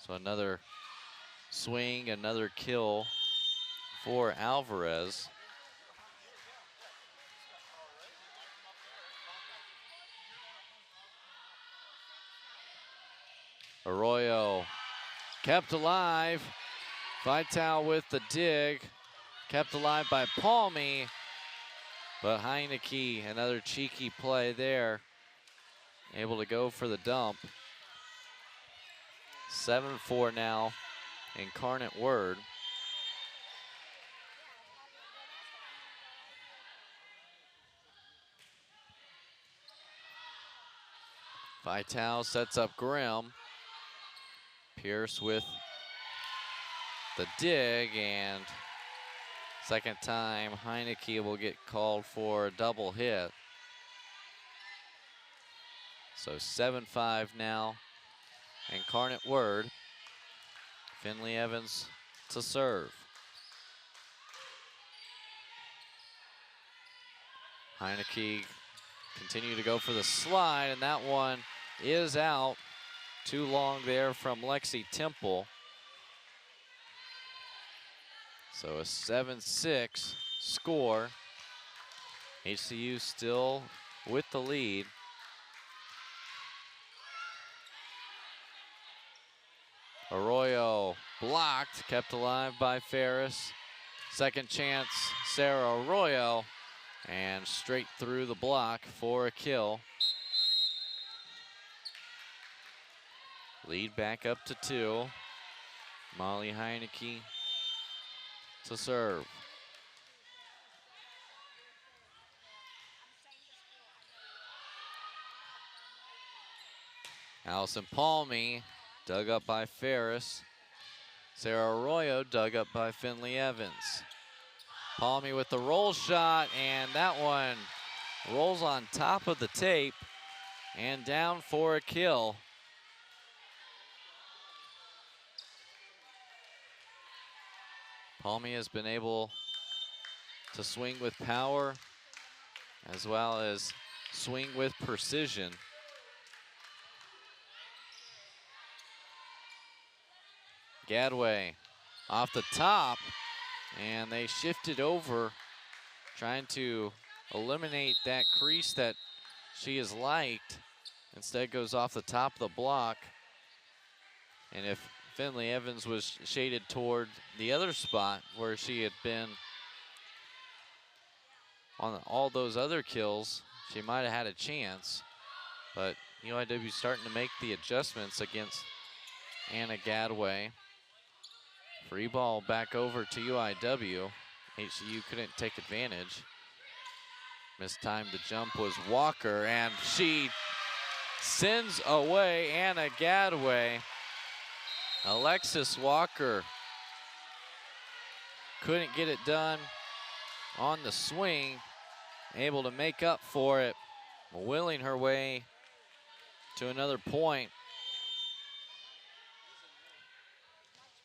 So another swing, another kill for Alvarez. Arroyo kept alive. Vital with the dig. Kept alive by Palmy. But Heineke, another cheeky play there. Able to go for the dump. 7-4 now. Incarnate Word. Vital sets up Grimm. Pierce with the dig, and Second time, Heineke will get called for a double hit. So 7-5 now. Incarnate Word. Finley Evans to serve. Heineke continue to go for the slide, and that one is out. Too long there from Lexi Temple. So a 7-6 score. HCU still with the lead. Arroyo blocked, kept alive by Ferris. Second chance, Sarah Arroyo, and straight through the block for a kill. Lead back up to 2. Molly Heineke to serve. Allison Palmy dug up by Ferris. Sarah Arroyo dug up by Finley Evans. Palmy with the roll shot, and that one rolls on top of the tape and down for a kill. Palmy has been able to swing with power as well as swing with precision. Gadway off the top, and they shifted over, trying to eliminate that crease that she has liked. Instead goes off the top of the block. And if Finley Evans was shaded toward the other spot where she had been on all those other kills, she might have had a chance. But UIW starting to make the adjustments against Anna Gadway. Free ball back over to UIW. HCU couldn't take advantage. Mistimed the jump was Walker, and she sends away Anna Gadway. Alexis Walker couldn't get it done on the swing, able to make up for it, willing her way to another point.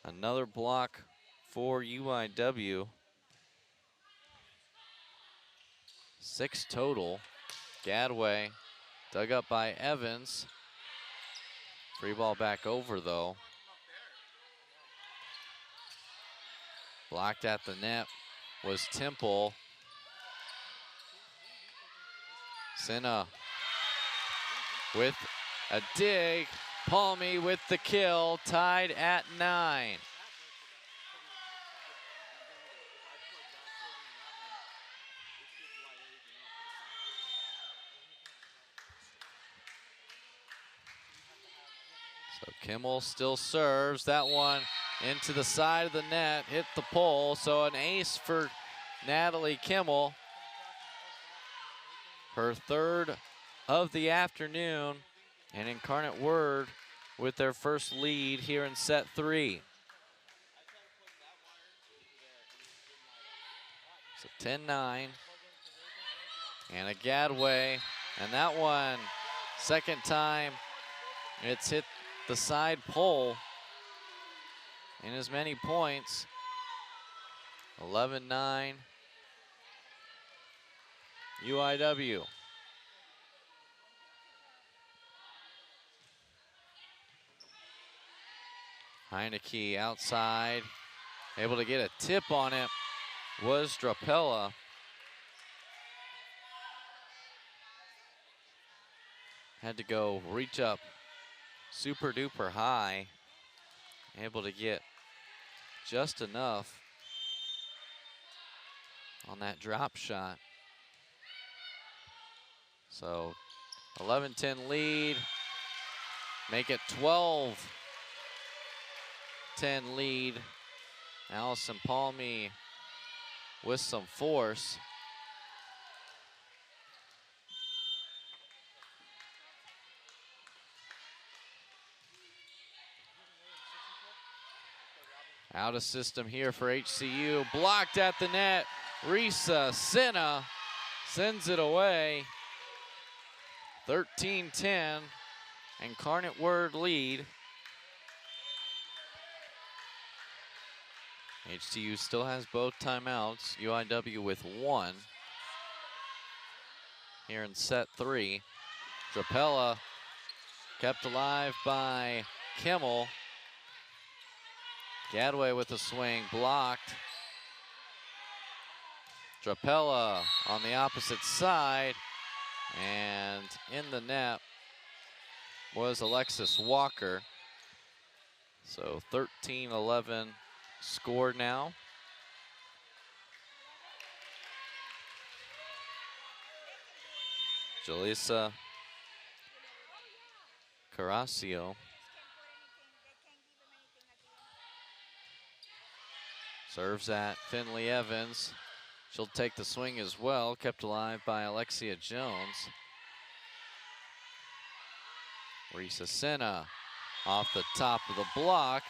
Another block for UIW. 6 total. Gadway dug up by Evans. Free ball back over though. Blocked at the net was Temple. Senna with a dig. Palmy with the kill, tied at 9. So Kimmel still serves. That one into the side of the net, hit the pole. So an ace for Natalie Kimmel. Her 3rd of the afternoon, and Incarnate Word with their first lead here in set 3. So 10-9. Anna Gadway, and that one, second time it's hit the side pole in as many points. 11-9 UIW. Heineke outside, able to get a tip on it was Drapella. Had to go reach up super duper high, able to get just enough on that drop shot. So 11-10 lead, make it 12-10 lead. Allison Palmy with some force. Out of system here for HCU. Blocked at the net. Risa Sinna sends it away. 13-10. Incarnate Word lead. HCU still has both timeouts. UIW with one. Here in set 3. Drapella kept alive by Kimmel. Gadway with a swing, blocked. Drapella on the opposite side, and in the net was Alexis Walker. So 13-11 score now. Jalisa Carrasio serves at Finley Evans. She'll take the swing as well, kept alive by Alexia Jones. Risa Sinna off the top of the block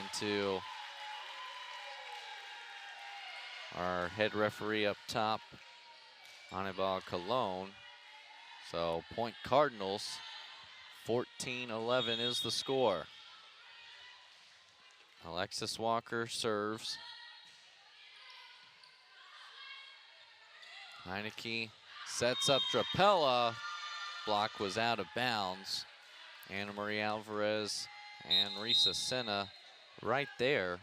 into our head referee up top, Anibal Colon. So point Cardinals, 14-11 is the score. Alexis Walker serves. Heineke sets up Drapella. Block was out of bounds. Anna Marie Alvarez and Risa Sinna right there.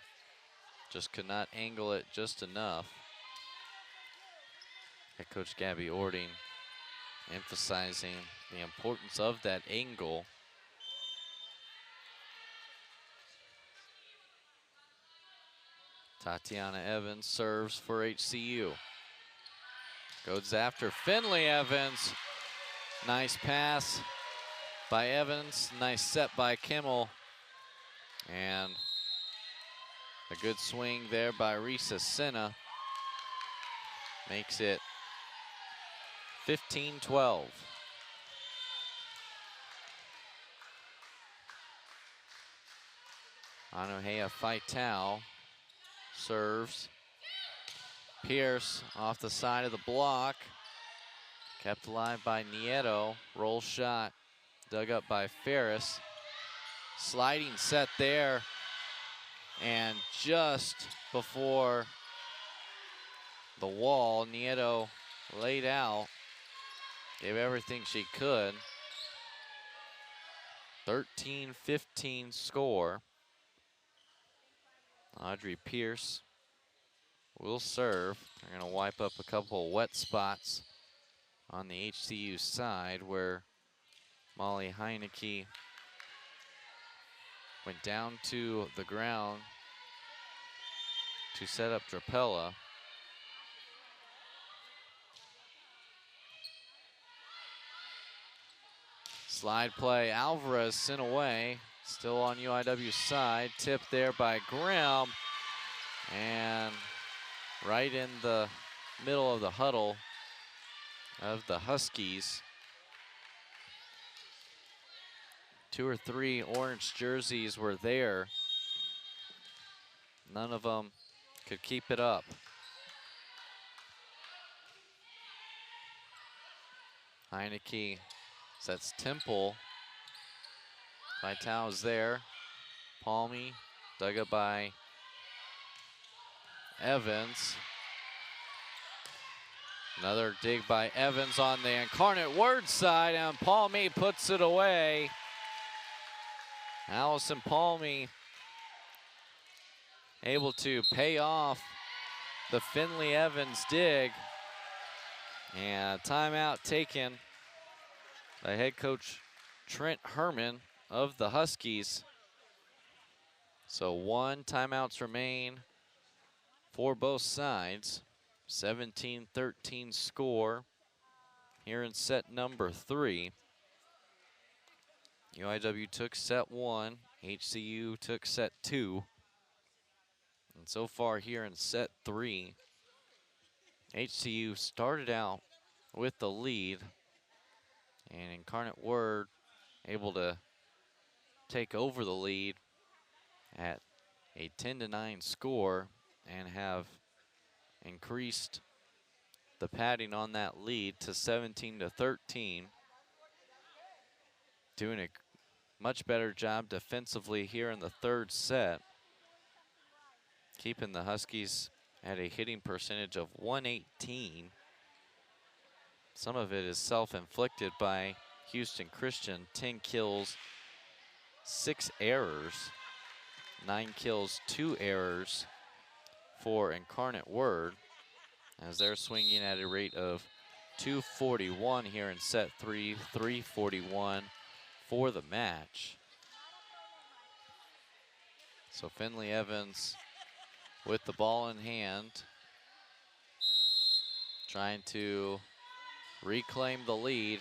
Just could not angle it just enough. Head coach Gabby Ording emphasizing the importance of that angle. Tatiana Evans serves for HCU. Goes after Finley Evans. Nice pass by Evans. Nice set by Kimmel. And a good swing there by Risa Sinna. Makes it 15-12. Anohea Faitau serves. Pierce off the side of the block. Kept alive by Nieto. Roll shot dug up by Ferris. Sliding set there. And just before the wall, Nieto laid out. Gave everything she could. 13-15 score. Audrey Pierce will serve. They're going to wipe up a couple of wet spots on the HCU side where Molly Heineke went down to the ground to set up Drapella. Slide play, Alvarez sent away. Still on UIW's side. Tip there by Grimm. And right in the middle of the huddle of the Huskies. 2 or 3 orange jerseys were there. None of them could keep it up. Heineke sets Temple. Vitale is there. Palmy dug up by Evans. Another dig by Evans on the Incarnate Word side, and Palmy puts it away. Allison Palmy able to pay off the Finley Evans dig. And a timeout taken by head coach Trent Herman of the Huskies. So 1 timeouts remain for both sides. 17-13 score here in set number 3. UIW took set 1, HCU took set 2. And so far here in set 3, HCU started out with the lead, and Incarnate Word able to take over the lead at a 10-9 score and have increased the padding on that lead to 17-13. Doing a much better job defensively here in the third set, keeping the Huskies at a hitting percentage of 118. Some of it is self-inflicted by Houston Christian. 10 kills, 6 errors. 9 kills, 2 errors for Incarnate Word, as they're swinging at a rate of 241 here in set 3, 341 for the match. So Finley Evans with the ball in hand, trying to reclaim the lead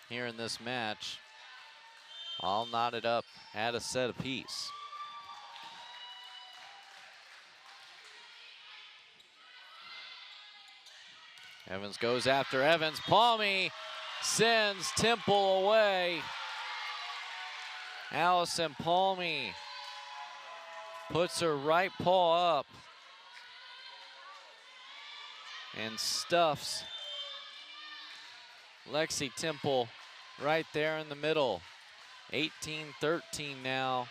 here in this match. All knotted up at a set apiece. Evans goes after Evans. Palmy sends Temple away. Allison Palmy puts her right paw up and stuffs Lexi Temple right there in the middle. 18-13 now.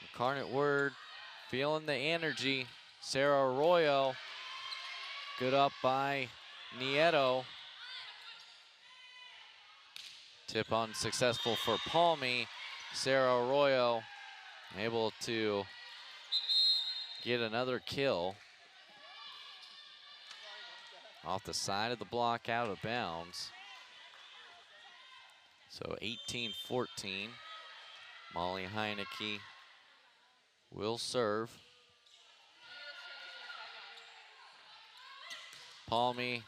Incarnate Word feeling the energy. Sarah Arroyo, good up by Nieto. Tip unsuccessful for Palmy. Sarah Arroyo able to get another kill off the side of the block, out of bounds. So 18-14. Molly Heineke will serve. Palmy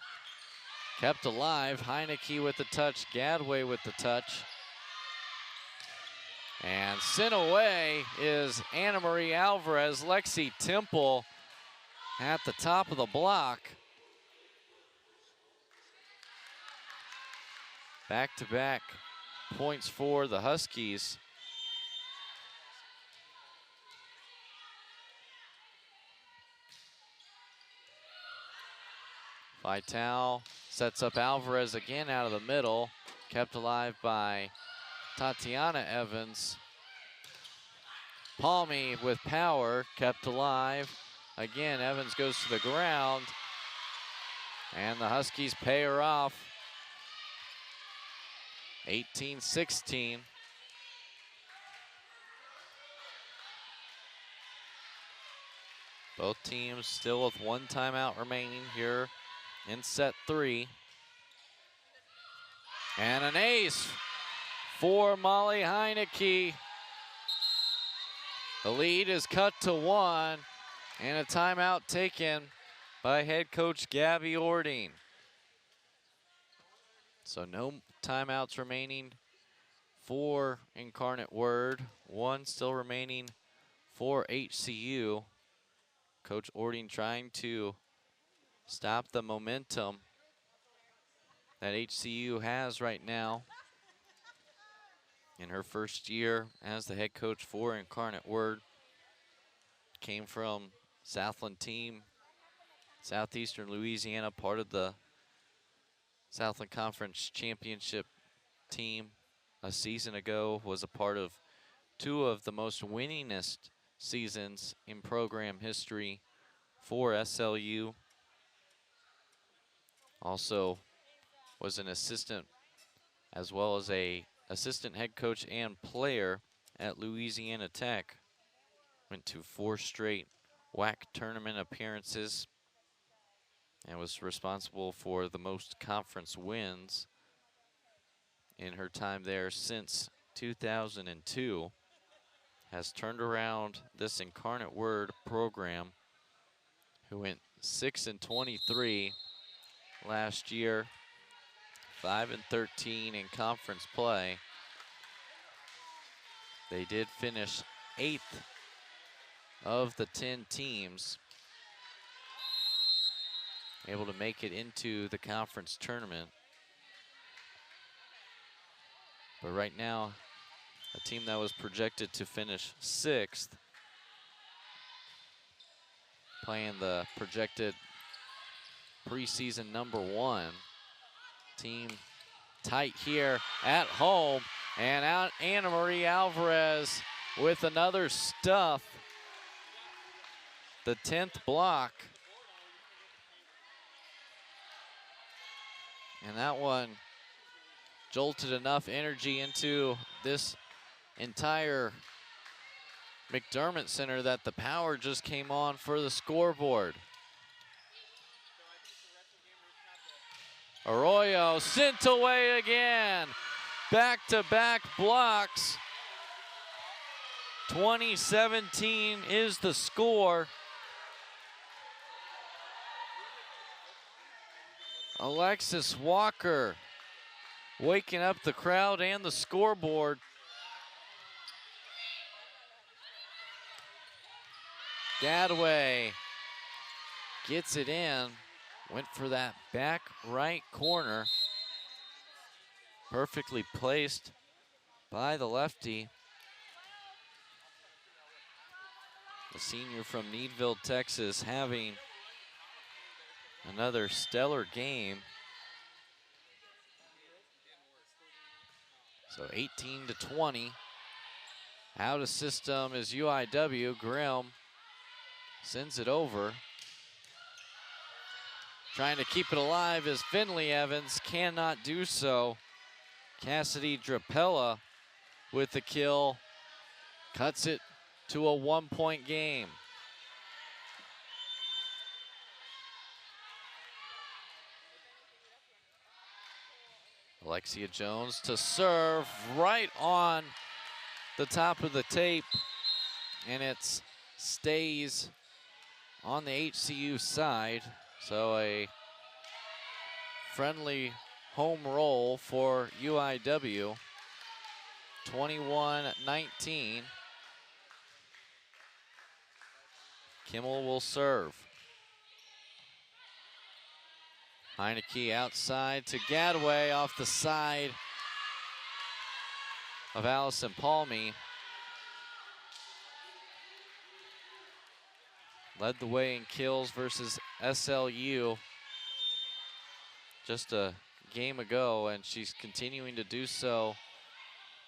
kept alive. Heineke with the touch. Gadway with the touch. And sent away is Anna Marie Alvarez. Lexi Temple at the top of the block. Back-to-back points for the Huskies. Vital sets up Alvarez again out of the middle. Kept alive by Tatiana Evans. Palmy with power, kept alive. Again, Evans goes to the ground. And the Huskies pay her off. 18-16. Both teams still with one timeout remaining here in set 3. And an ace for Molly Heineke. The lead is cut to 1, and a timeout taken by head coach Gabby Ording. So no timeouts remaining for Incarnate Word. 1 still remaining for HCU. Coach Ording trying to stop the momentum that HCU has right now in her first year as the head coach for Incarnate Word. Came from Southland team, Southeastern Louisiana, part of the Southland Conference Championship team a season ago, was a part of 2 of the most winningest seasons in program history for SLU. Also was an assistant as well as a assistant head coach and player at Louisiana Tech. Went to 4 straight WAC tournament appearances and was responsible for the most conference wins in her time there since 2002. Has turned around this Incarnate Word program, who went 6-23 last year, 5-13 in conference play. They did finish 8th of the 10 teams able to make it into the conference tournament. But right now, a team that was projected to finish 6th playing the projected preseason #1. Team tight here at home, and out Anna Marie Alvarez with another stuff. The 10th block. And that one jolted enough energy into this entire McDermott Center that the power just came on for the scoreboard. Arroyo sent away again. Back-to-back blocks. 20-17 is the score. Alexis Walker waking up the crowd and the scoreboard. Gadway gets it in. Went for that back right corner. Perfectly placed by the lefty. The senior from Needville, Texas, having another stellar game. So 18-20. Out of system is UIW. Grimm sends it over. Trying to keep it alive as Finley Evans cannot do so. Cassidy Drapella with the kill. Cuts it to a 1-point game. Alexia Jones to serve right on the top of the tape, and it stays on the HCU side. So a friendly home roll for UIW. 21-19. Kimmel will serve. Heineke outside to Gadway off the side of Allison Palmy. Led the way in kills versus SLU just a game ago, and she's continuing to do so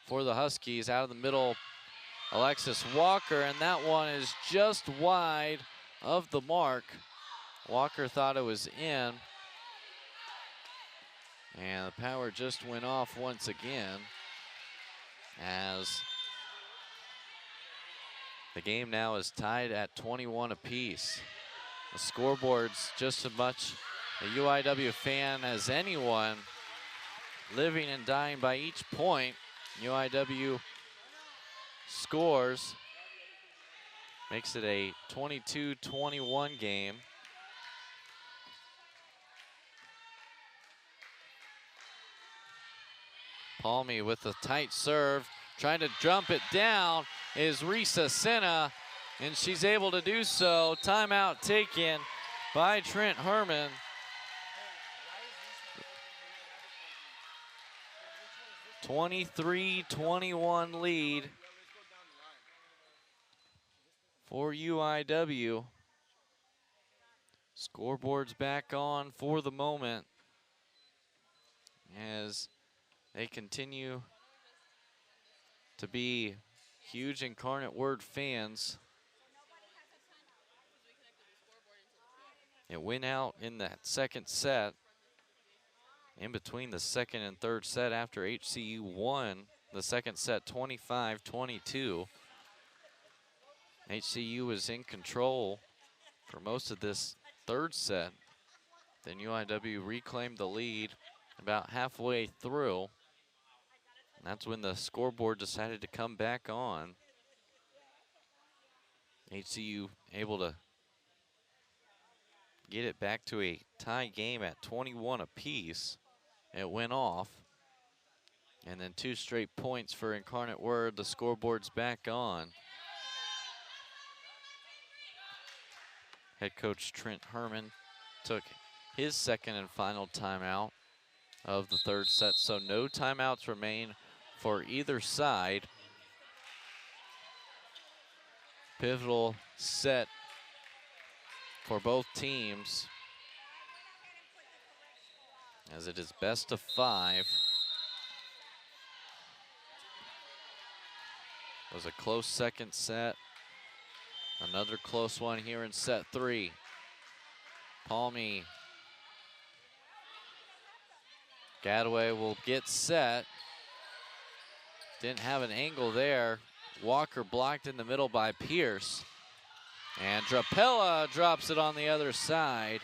for the Huskies. Out of the middle, Alexis Walker, and that one is just wide of the mark. Walker thought it was in, and the power just went off once again as the game now is tied at 21 apiece. The scoreboard's just as much a UIW fan as anyone, living and dying by each point. UIW scores, makes it a 22-21 game. Palmy with a tight serve, trying to jump it down is Risa Senna, and she's able to do so. Timeout taken by Trent Herman. (23-21) lead for UIW. Scoreboard's back on for the moment as they continue to be huge Incarnate Word fans. It went out in that second set. In between the second and third set after HCU won the second set 25-22. HCU was in control for most of this third set. Then UIW reclaimed the lead about halfway through. And that's when the scoreboard decided to come back on. HCU able to get it back to a tie game at 21 apiece. It went off. And then 2 straight points for Incarnate Word. The scoreboard's back on. Head coach Trent Herman took his second and final timeout of the third set, so no timeouts remain for either side. Pivotal set for both teams, as it is best of 5. It was a close second set. Another close one here in set 3. Palmy. Gadaway will get set. Didn't have an angle there. Walker blocked in the middle by Pierce. And Drapella drops it on the other side.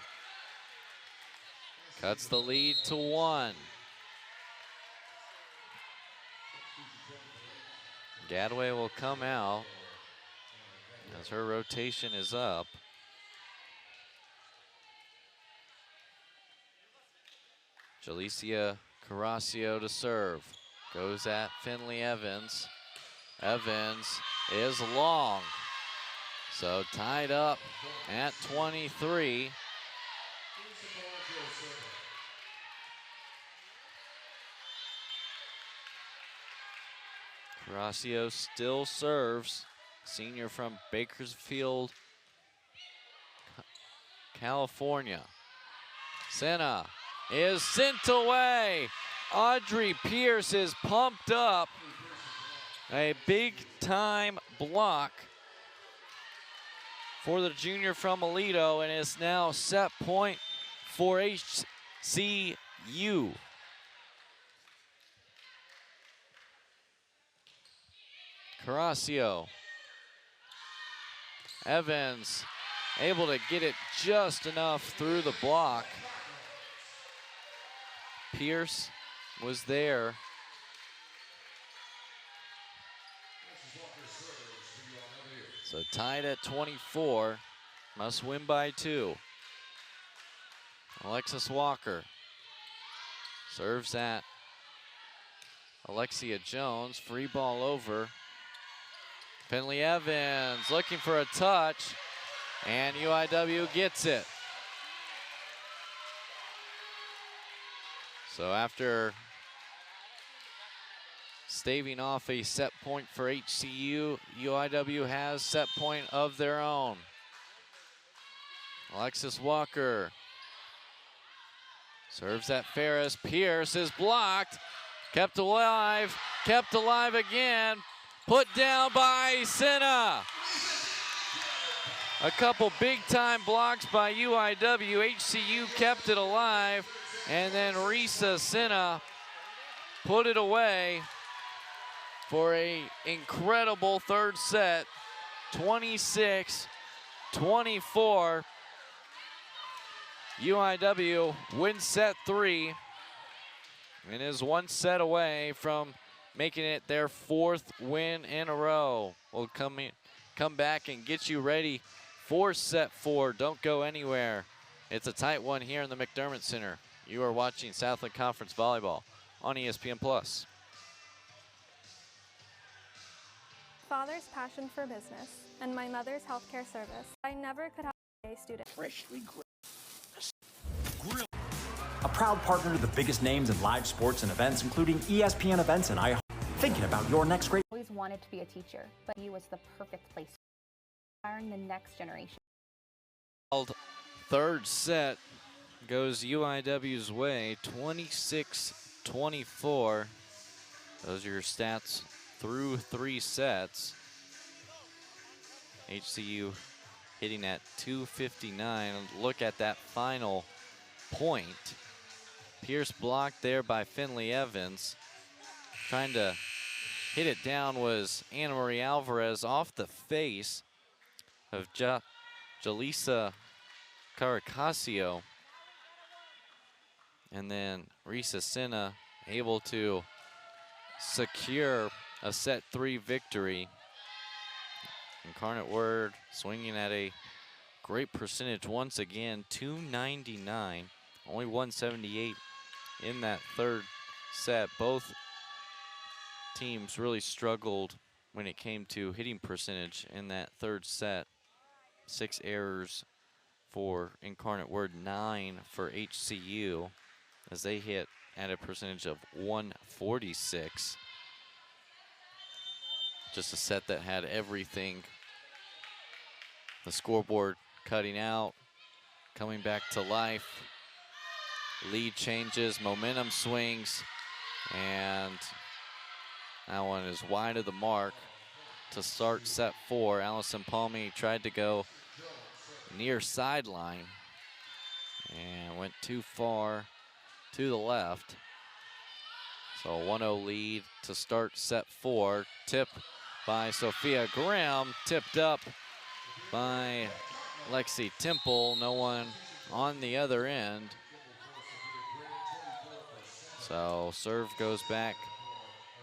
Cuts the lead to 1. Gadaway will come out as her rotation is up. Jalicia Carrasio to serve. Goes at Finley Evans. Evans is long. So tied up at 23. Carrasio still serves. Senior from Bakersfield, California. Senna is sent away. Audrey Pierce is pumped up. A big time block for the junior from Aledo, and it's now set point for HCU. Carrasio. Evans able to get it just enough through the block. Pierce was there. So tied at 24, must win by 2. Alexis Walker serves at Alexia Jones, free ball over. Finley Evans looking for a touch, and UIW gets it. So after staving off a set point for HCU, UIW has set point of their own. Alexis Walker serves at Ferris. Pierce is blocked, kept alive again. Put down by Senna. A couple big-time blocks by UIW. HCU kept it alive, and then Risa Senna put it away for an incredible third set, 26-24. UIW wins set 3 and is 1 set away from making it their 4th win in a row. We'll come back and get you ready for set 4. Don't go anywhere. It's a tight one here in the McDermott Center. You are watching Southland Conference Volleyball on ESPN+. Father's passion for business and my mother's healthcare service. I never could have a student. Freshly grilled. A proud partner to the biggest names in live sports and events, including ESPN events and iHeart. Thinking about your next great. I always wanted to be a teacher, but you was the perfect place. Inspiring the next generation. Third set goes UIW's way, 26-24. Those are your stats through 3 sets. HCU hitting at 259. Look at that final point. Pierce blocked there by Finley Evans. Trying to hit it down was Anna Marie Alvarez off the face of Jaleesa Caracasio. And then Risa Senna able to secure a set 3 victory. Incarnate Word swinging at a great percentage once again, 299, only 178 in that third set. Both teams really struggled when it came to hitting percentage in that third set. 6 errors for Incarnate Word, 9 for HCU, as they hit at a percentage of 146. Just a set that had everything. The scoreboard cutting out, coming back to life. Lead changes, momentum swings, and that one is wide of the mark to start set 4. Allison Palmy tried to go near sideline and went too far to the left. So 1-0 lead to start set 4. Tip by Sophia Graham, tipped up by Lexi Temple. No one on the other end. So serve goes back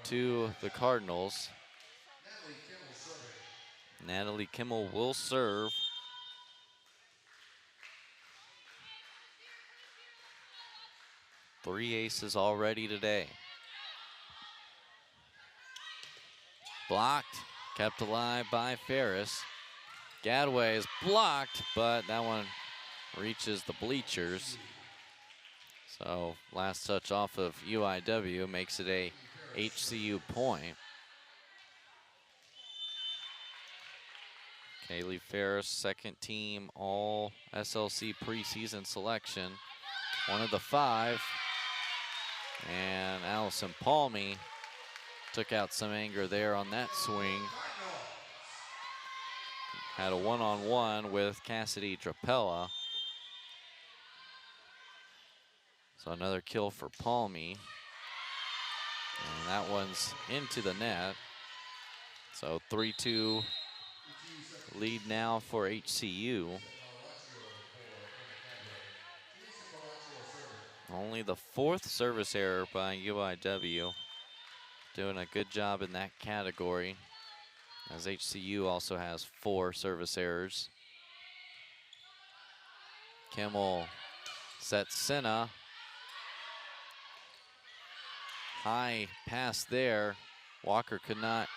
to the Cardinals. Natalie Kimmel will serve. Three aces already today. Blocked, kept alive by Ferris. Gadway is blocked, but that one reaches the bleachers. So last touch off of UIW makes it a HCU point. Kaylee Ferris, second team all SLC preseason selection. One of the 5. And Allison Palmy took out some anger there on that swing. Had a one-on-one with Cassidy Drapella. So another kill for Palmy. And that one's into the net. So 3-2 lead now for HCU. Only the 4th service error by UIW. Doing a good job in that category, as HCU also has 4 service errors. Kimmel sets Senna. High pass there. Walker could not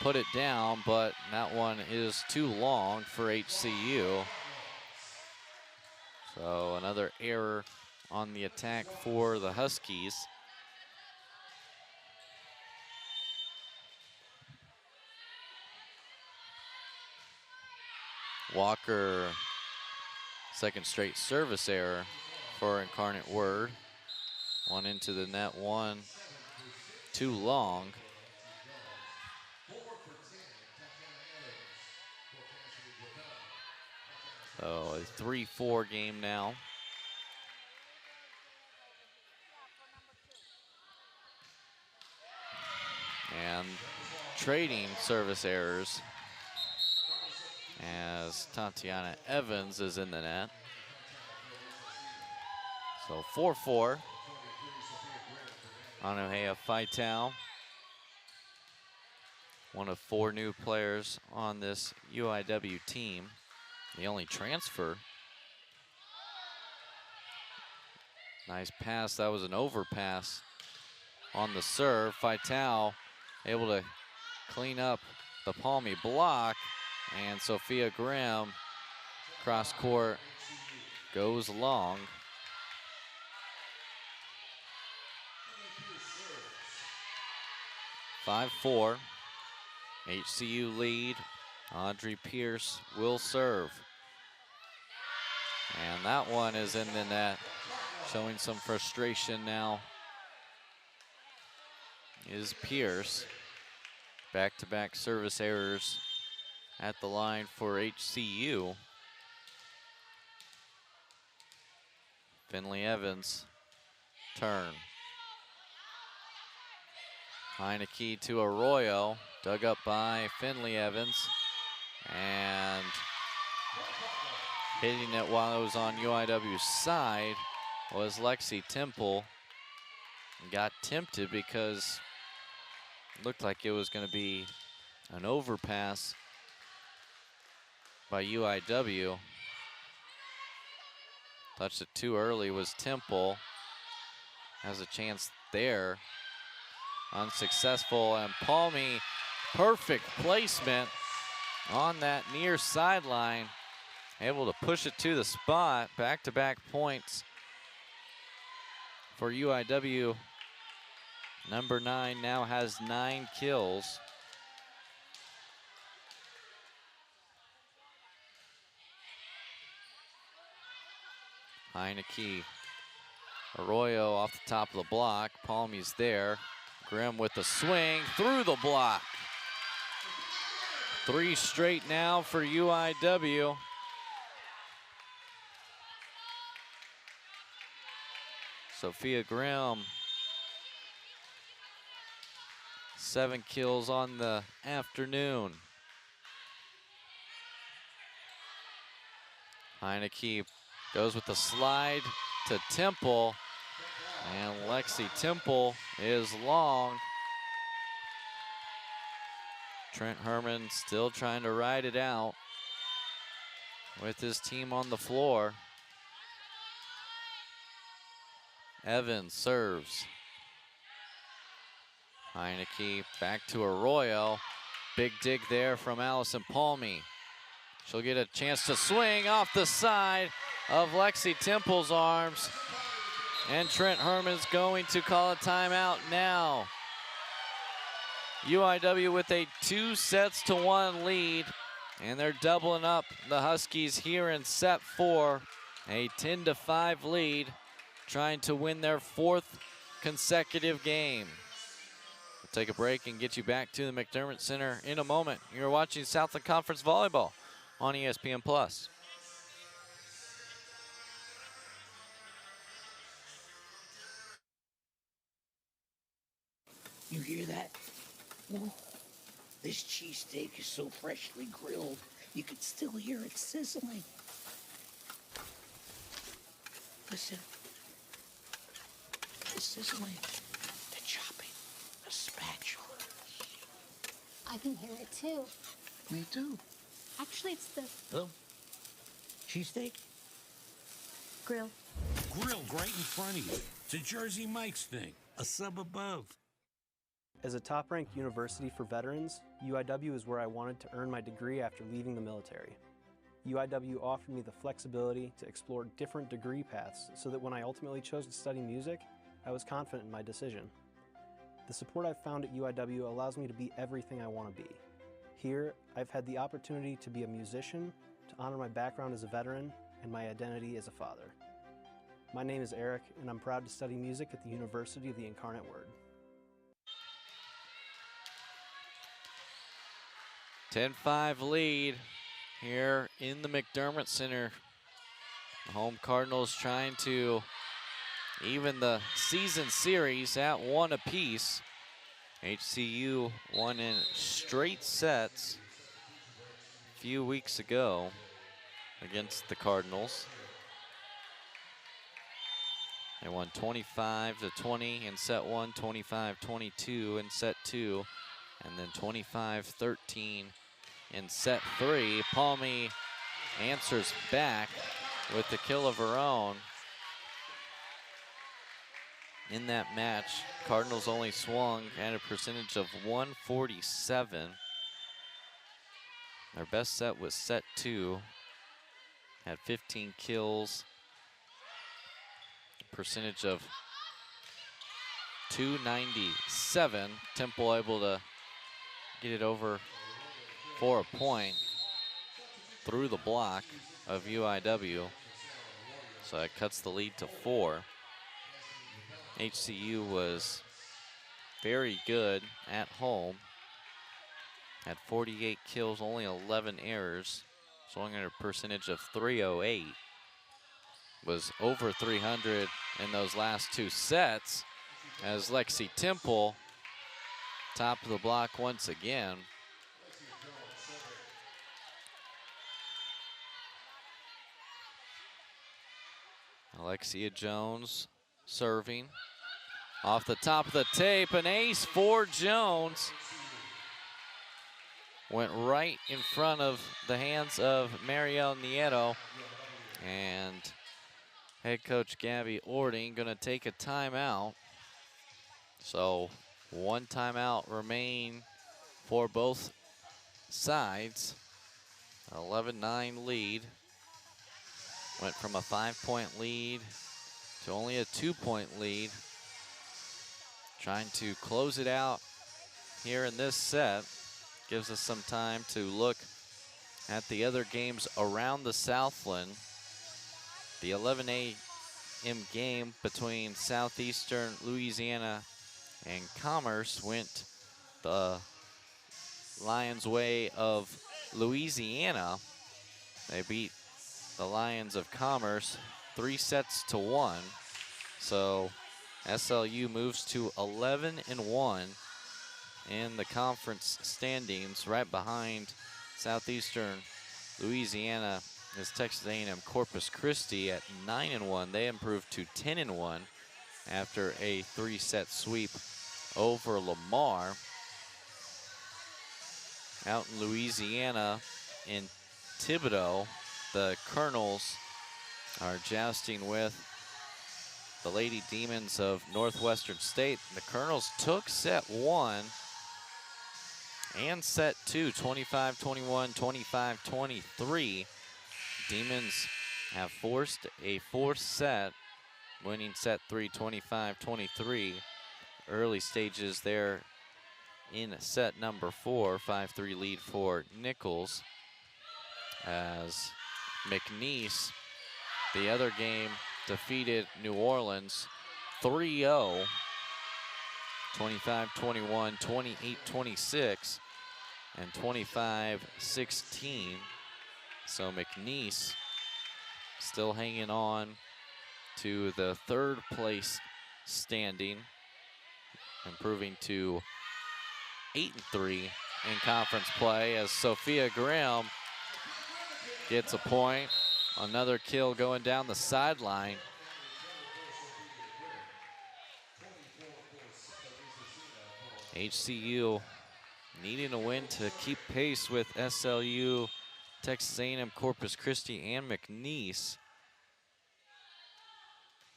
put it down, but that one is too long for HCU. So another error on the attack for the Huskies. Walker, second straight service error for Incarnate Word. One into the net, one too long. So a 3-4 game now. And trading service errors as Tatiana Evans is in the net. So 4-4. Anohea Faitau, one of 4 new players on this UIW team. The only transfer. Nice pass, that was an overpass on the serve. Faitau able to clean up the Palmy block, and Sophia Graham cross court goes long. (5-4). HCU lead. Audrey Pierce will serve. And that one is in the net, showing some frustration now is Pierce. Back-to-back service errors at the line for HCU. Finley Evans, turn. Heineke to Arroyo, dug up by Finley Evans, and hitting it while it was on UIW's side was Lexi Temple. Got tempted because it looked like it was going to be an overpass by UIW. Touched it too early was Temple. Has a chance there. Unsuccessful, and Palmy, perfect placement on that near sideline. Able to push it to the spot. Back-to-back points for UIW. Number 9 now has 9 kills. Heineke. Arroyo off the top of the block. Palmy's there. Grimm with the swing through the block. 3 straight now for UIW. Sophia Grimm, 7 kills on the afternoon. Heineke goes with the slide to Temple, and Lexi Temple is long. Trent Herman still trying to ride it out with his team on the floor. Evans serves. Heineke back to Arroyo. Big dig there from Allison Palmy. She'll get a chance to swing off the side of Lexi Temple's arms. And Trent Herman's going to call a timeout now. UIW with a 2-1 lead, and they're doubling up the Huskies here in set 4. A 10-5 lead, trying to win their 4th consecutive game. We'll take a break and get you back to the McDermott Center in a moment. You're watching Southland Conference Volleyball on ESPN+. You hear that? Oh, this cheesesteak is so freshly grilled, you can still hear it sizzling. Listen. The sizzling, the chopping, the spatula. I can hear it too. Me too. Actually, it's the Oh, cheesesteak? grill. Grilled right in front of you. It's a Jersey Mike's thing, a sub above. As a top-ranked university for veterans, UIW is where I wanted to earn my degree after leaving the military. UIW offered me the flexibility to explore different degree paths so that when I ultimately chose to study music, I was confident in my decision. The support I've found at UIW allows me to be everything I want to be. Here, I've had the opportunity to be a musician, to honor my background as a veteran, and my identity as a father. My name is Eric, and I'm proud to study music at the University of the Incarnate Word. 10-5 lead here in the McDermott Center. The home Cardinals trying to even the season series at 1 apiece. HCU won in straight sets a few weeks ago against the Cardinals. They won 25-20 in set 1, 25-22 in set 2, and then 25-13 in set 3. Palmy answers back with the kill of her own. In that match, Cardinals only swung at a percentage of 147. Their best set was set 2. Had 15 kills. Percentage of 297. Temple able to get it over for a point through the block of UIW. So that cuts the lead to 4. HCU was very good at home. Had 48 kills, only 11 errors. Swung at a percentage of 308. Was over 300 in those last 2 sets as Lexi Temple top of the block once again. Alexia Jones serving. Off the top of the tape, an ace for Jones. Went right in front of the hands of Marielle Nieto. And head coach Gabby Ording gonna take a timeout. So 1 timeout remain for both sides. 11-9 lead. Went from a 5-point lead to only a 2-point lead. Trying to close it out here in this set. Gives us some time to look at the other games around the Southland. The 11 a.m. game between Southeastern Louisiana and Commerce went the Lions' way of Louisiana. They beat the Lions of Commerce 3-1. So SLU moves to 11-1 in the conference standings. Right behind Southeastern Louisiana is Texas A&M Corpus Christi at 9-1. They improved to 10-1 after a 3-set sweep over Lamar. Out in Louisiana, in Thibodaux, the Colonels are jousting with the Lady Demons of Northwestern State. The Colonels took set 1 and set 2, 25-21, 25-23. Demons have forced a fourth set, winning set 3, 25-23. Early stages there in set number 4, 5-3 lead for Nichols, as McNeese, the other game, defeated New Orleans 3-0, 25-21, 28-26, and 25-16. So McNeese still hanging on to the third place standing, improving to 8-3 in conference play, as Sophia Graham gets a point. Another kill going down the sideline. HCU needing a win to keep pace with SLU, Texas A&M, Corpus Christi, and McNeese.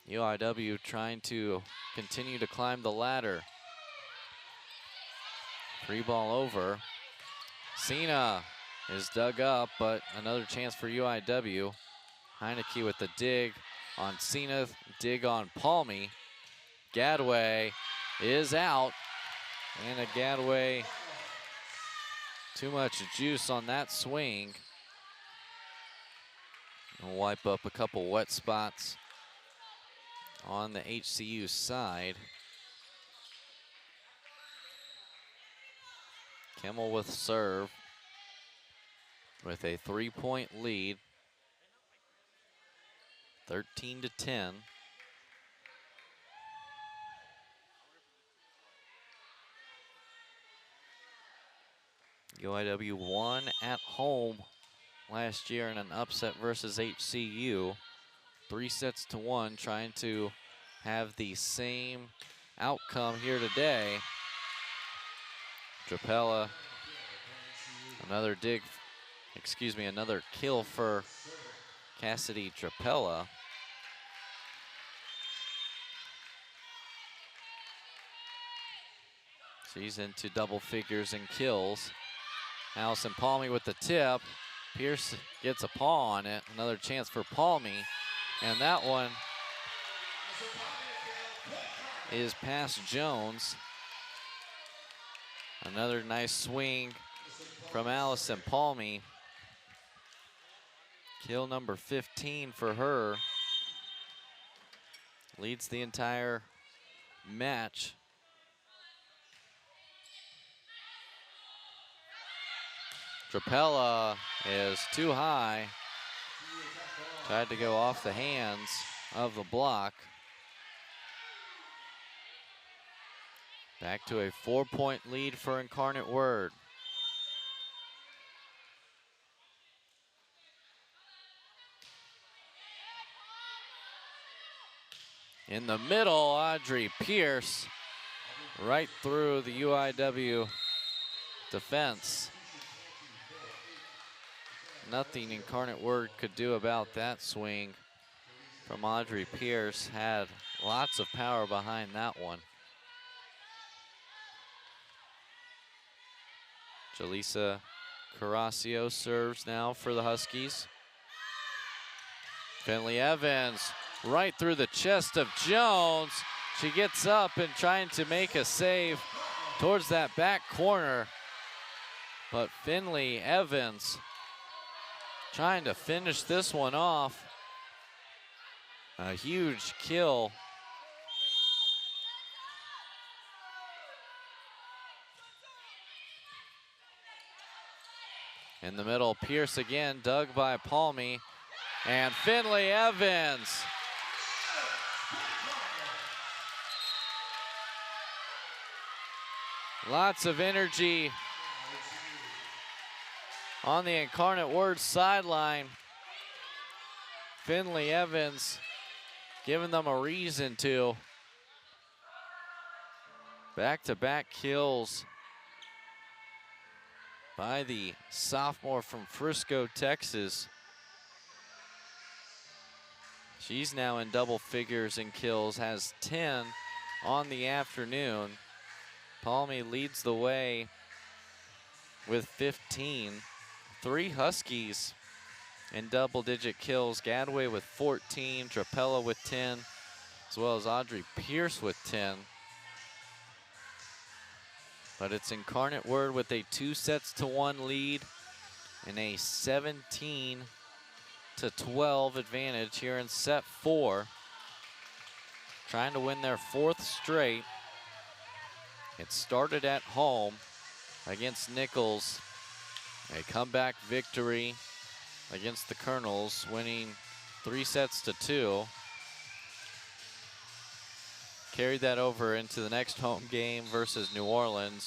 UIW trying to continue to climb the ladder. 3-ball over. Cena is dug up, but another chance for UIW. Heineke with the dig on Cena, dig on Palmy. Gadway is out, and a Gadway, too much juice on that swing. We'll wipe up a couple wet spots on the HCU side. Kimmel with serve with a 3-point lead, 13-10. UIW won at home last year in an upset versus HCU. 3-1, trying to have the same outcome here today. Drapella, another kill for Cassidy Drapella. She's into double figures in kills. Allison Palmy with the tip. Pierce gets a paw on it. Another chance for Palmy. And that one is past Jones. Another nice swing from Allison Palmy. Kill number 15 for her. Leads the entire match. Drapella is too high. Tried to go off the hands of the block. Back to a 4-point lead for Incarnate Word. In the middle, Audrey Pierce right through the UIW defense. Nothing Incarnate Word could do about that swing from Audrey Pierce. Had lots of power behind that one. Jaleesa Carrasio serves now for the Huskies. Finley Evans right through the chest of Jones. She gets up and trying to make a save towards that back corner. But Finley Evans trying to finish this one off. A huge kill. In the middle, Pierce again, dug by Palmy, and Finley Evans. Lots of energy on the Incarnate Word sideline. Finley Evans giving them a reason to. Back-to-back kills by the sophomore from Frisco, Texas. She's now in double figures in kills, has 10 on the afternoon. Palmy leads the way with 15. 3 Huskies in double-digit kills. Gadway with 14, Trapella with 10, as well as Audrey Pierce with 10. But it's Incarnate Word with a 2-1 lead and a 17-12 advantage here in set 4. Trying to win their 4th straight. It started at home against Nichols. A comeback victory against the Colonels, winning 3-2. Carried that over into the next home game versus New Orleans.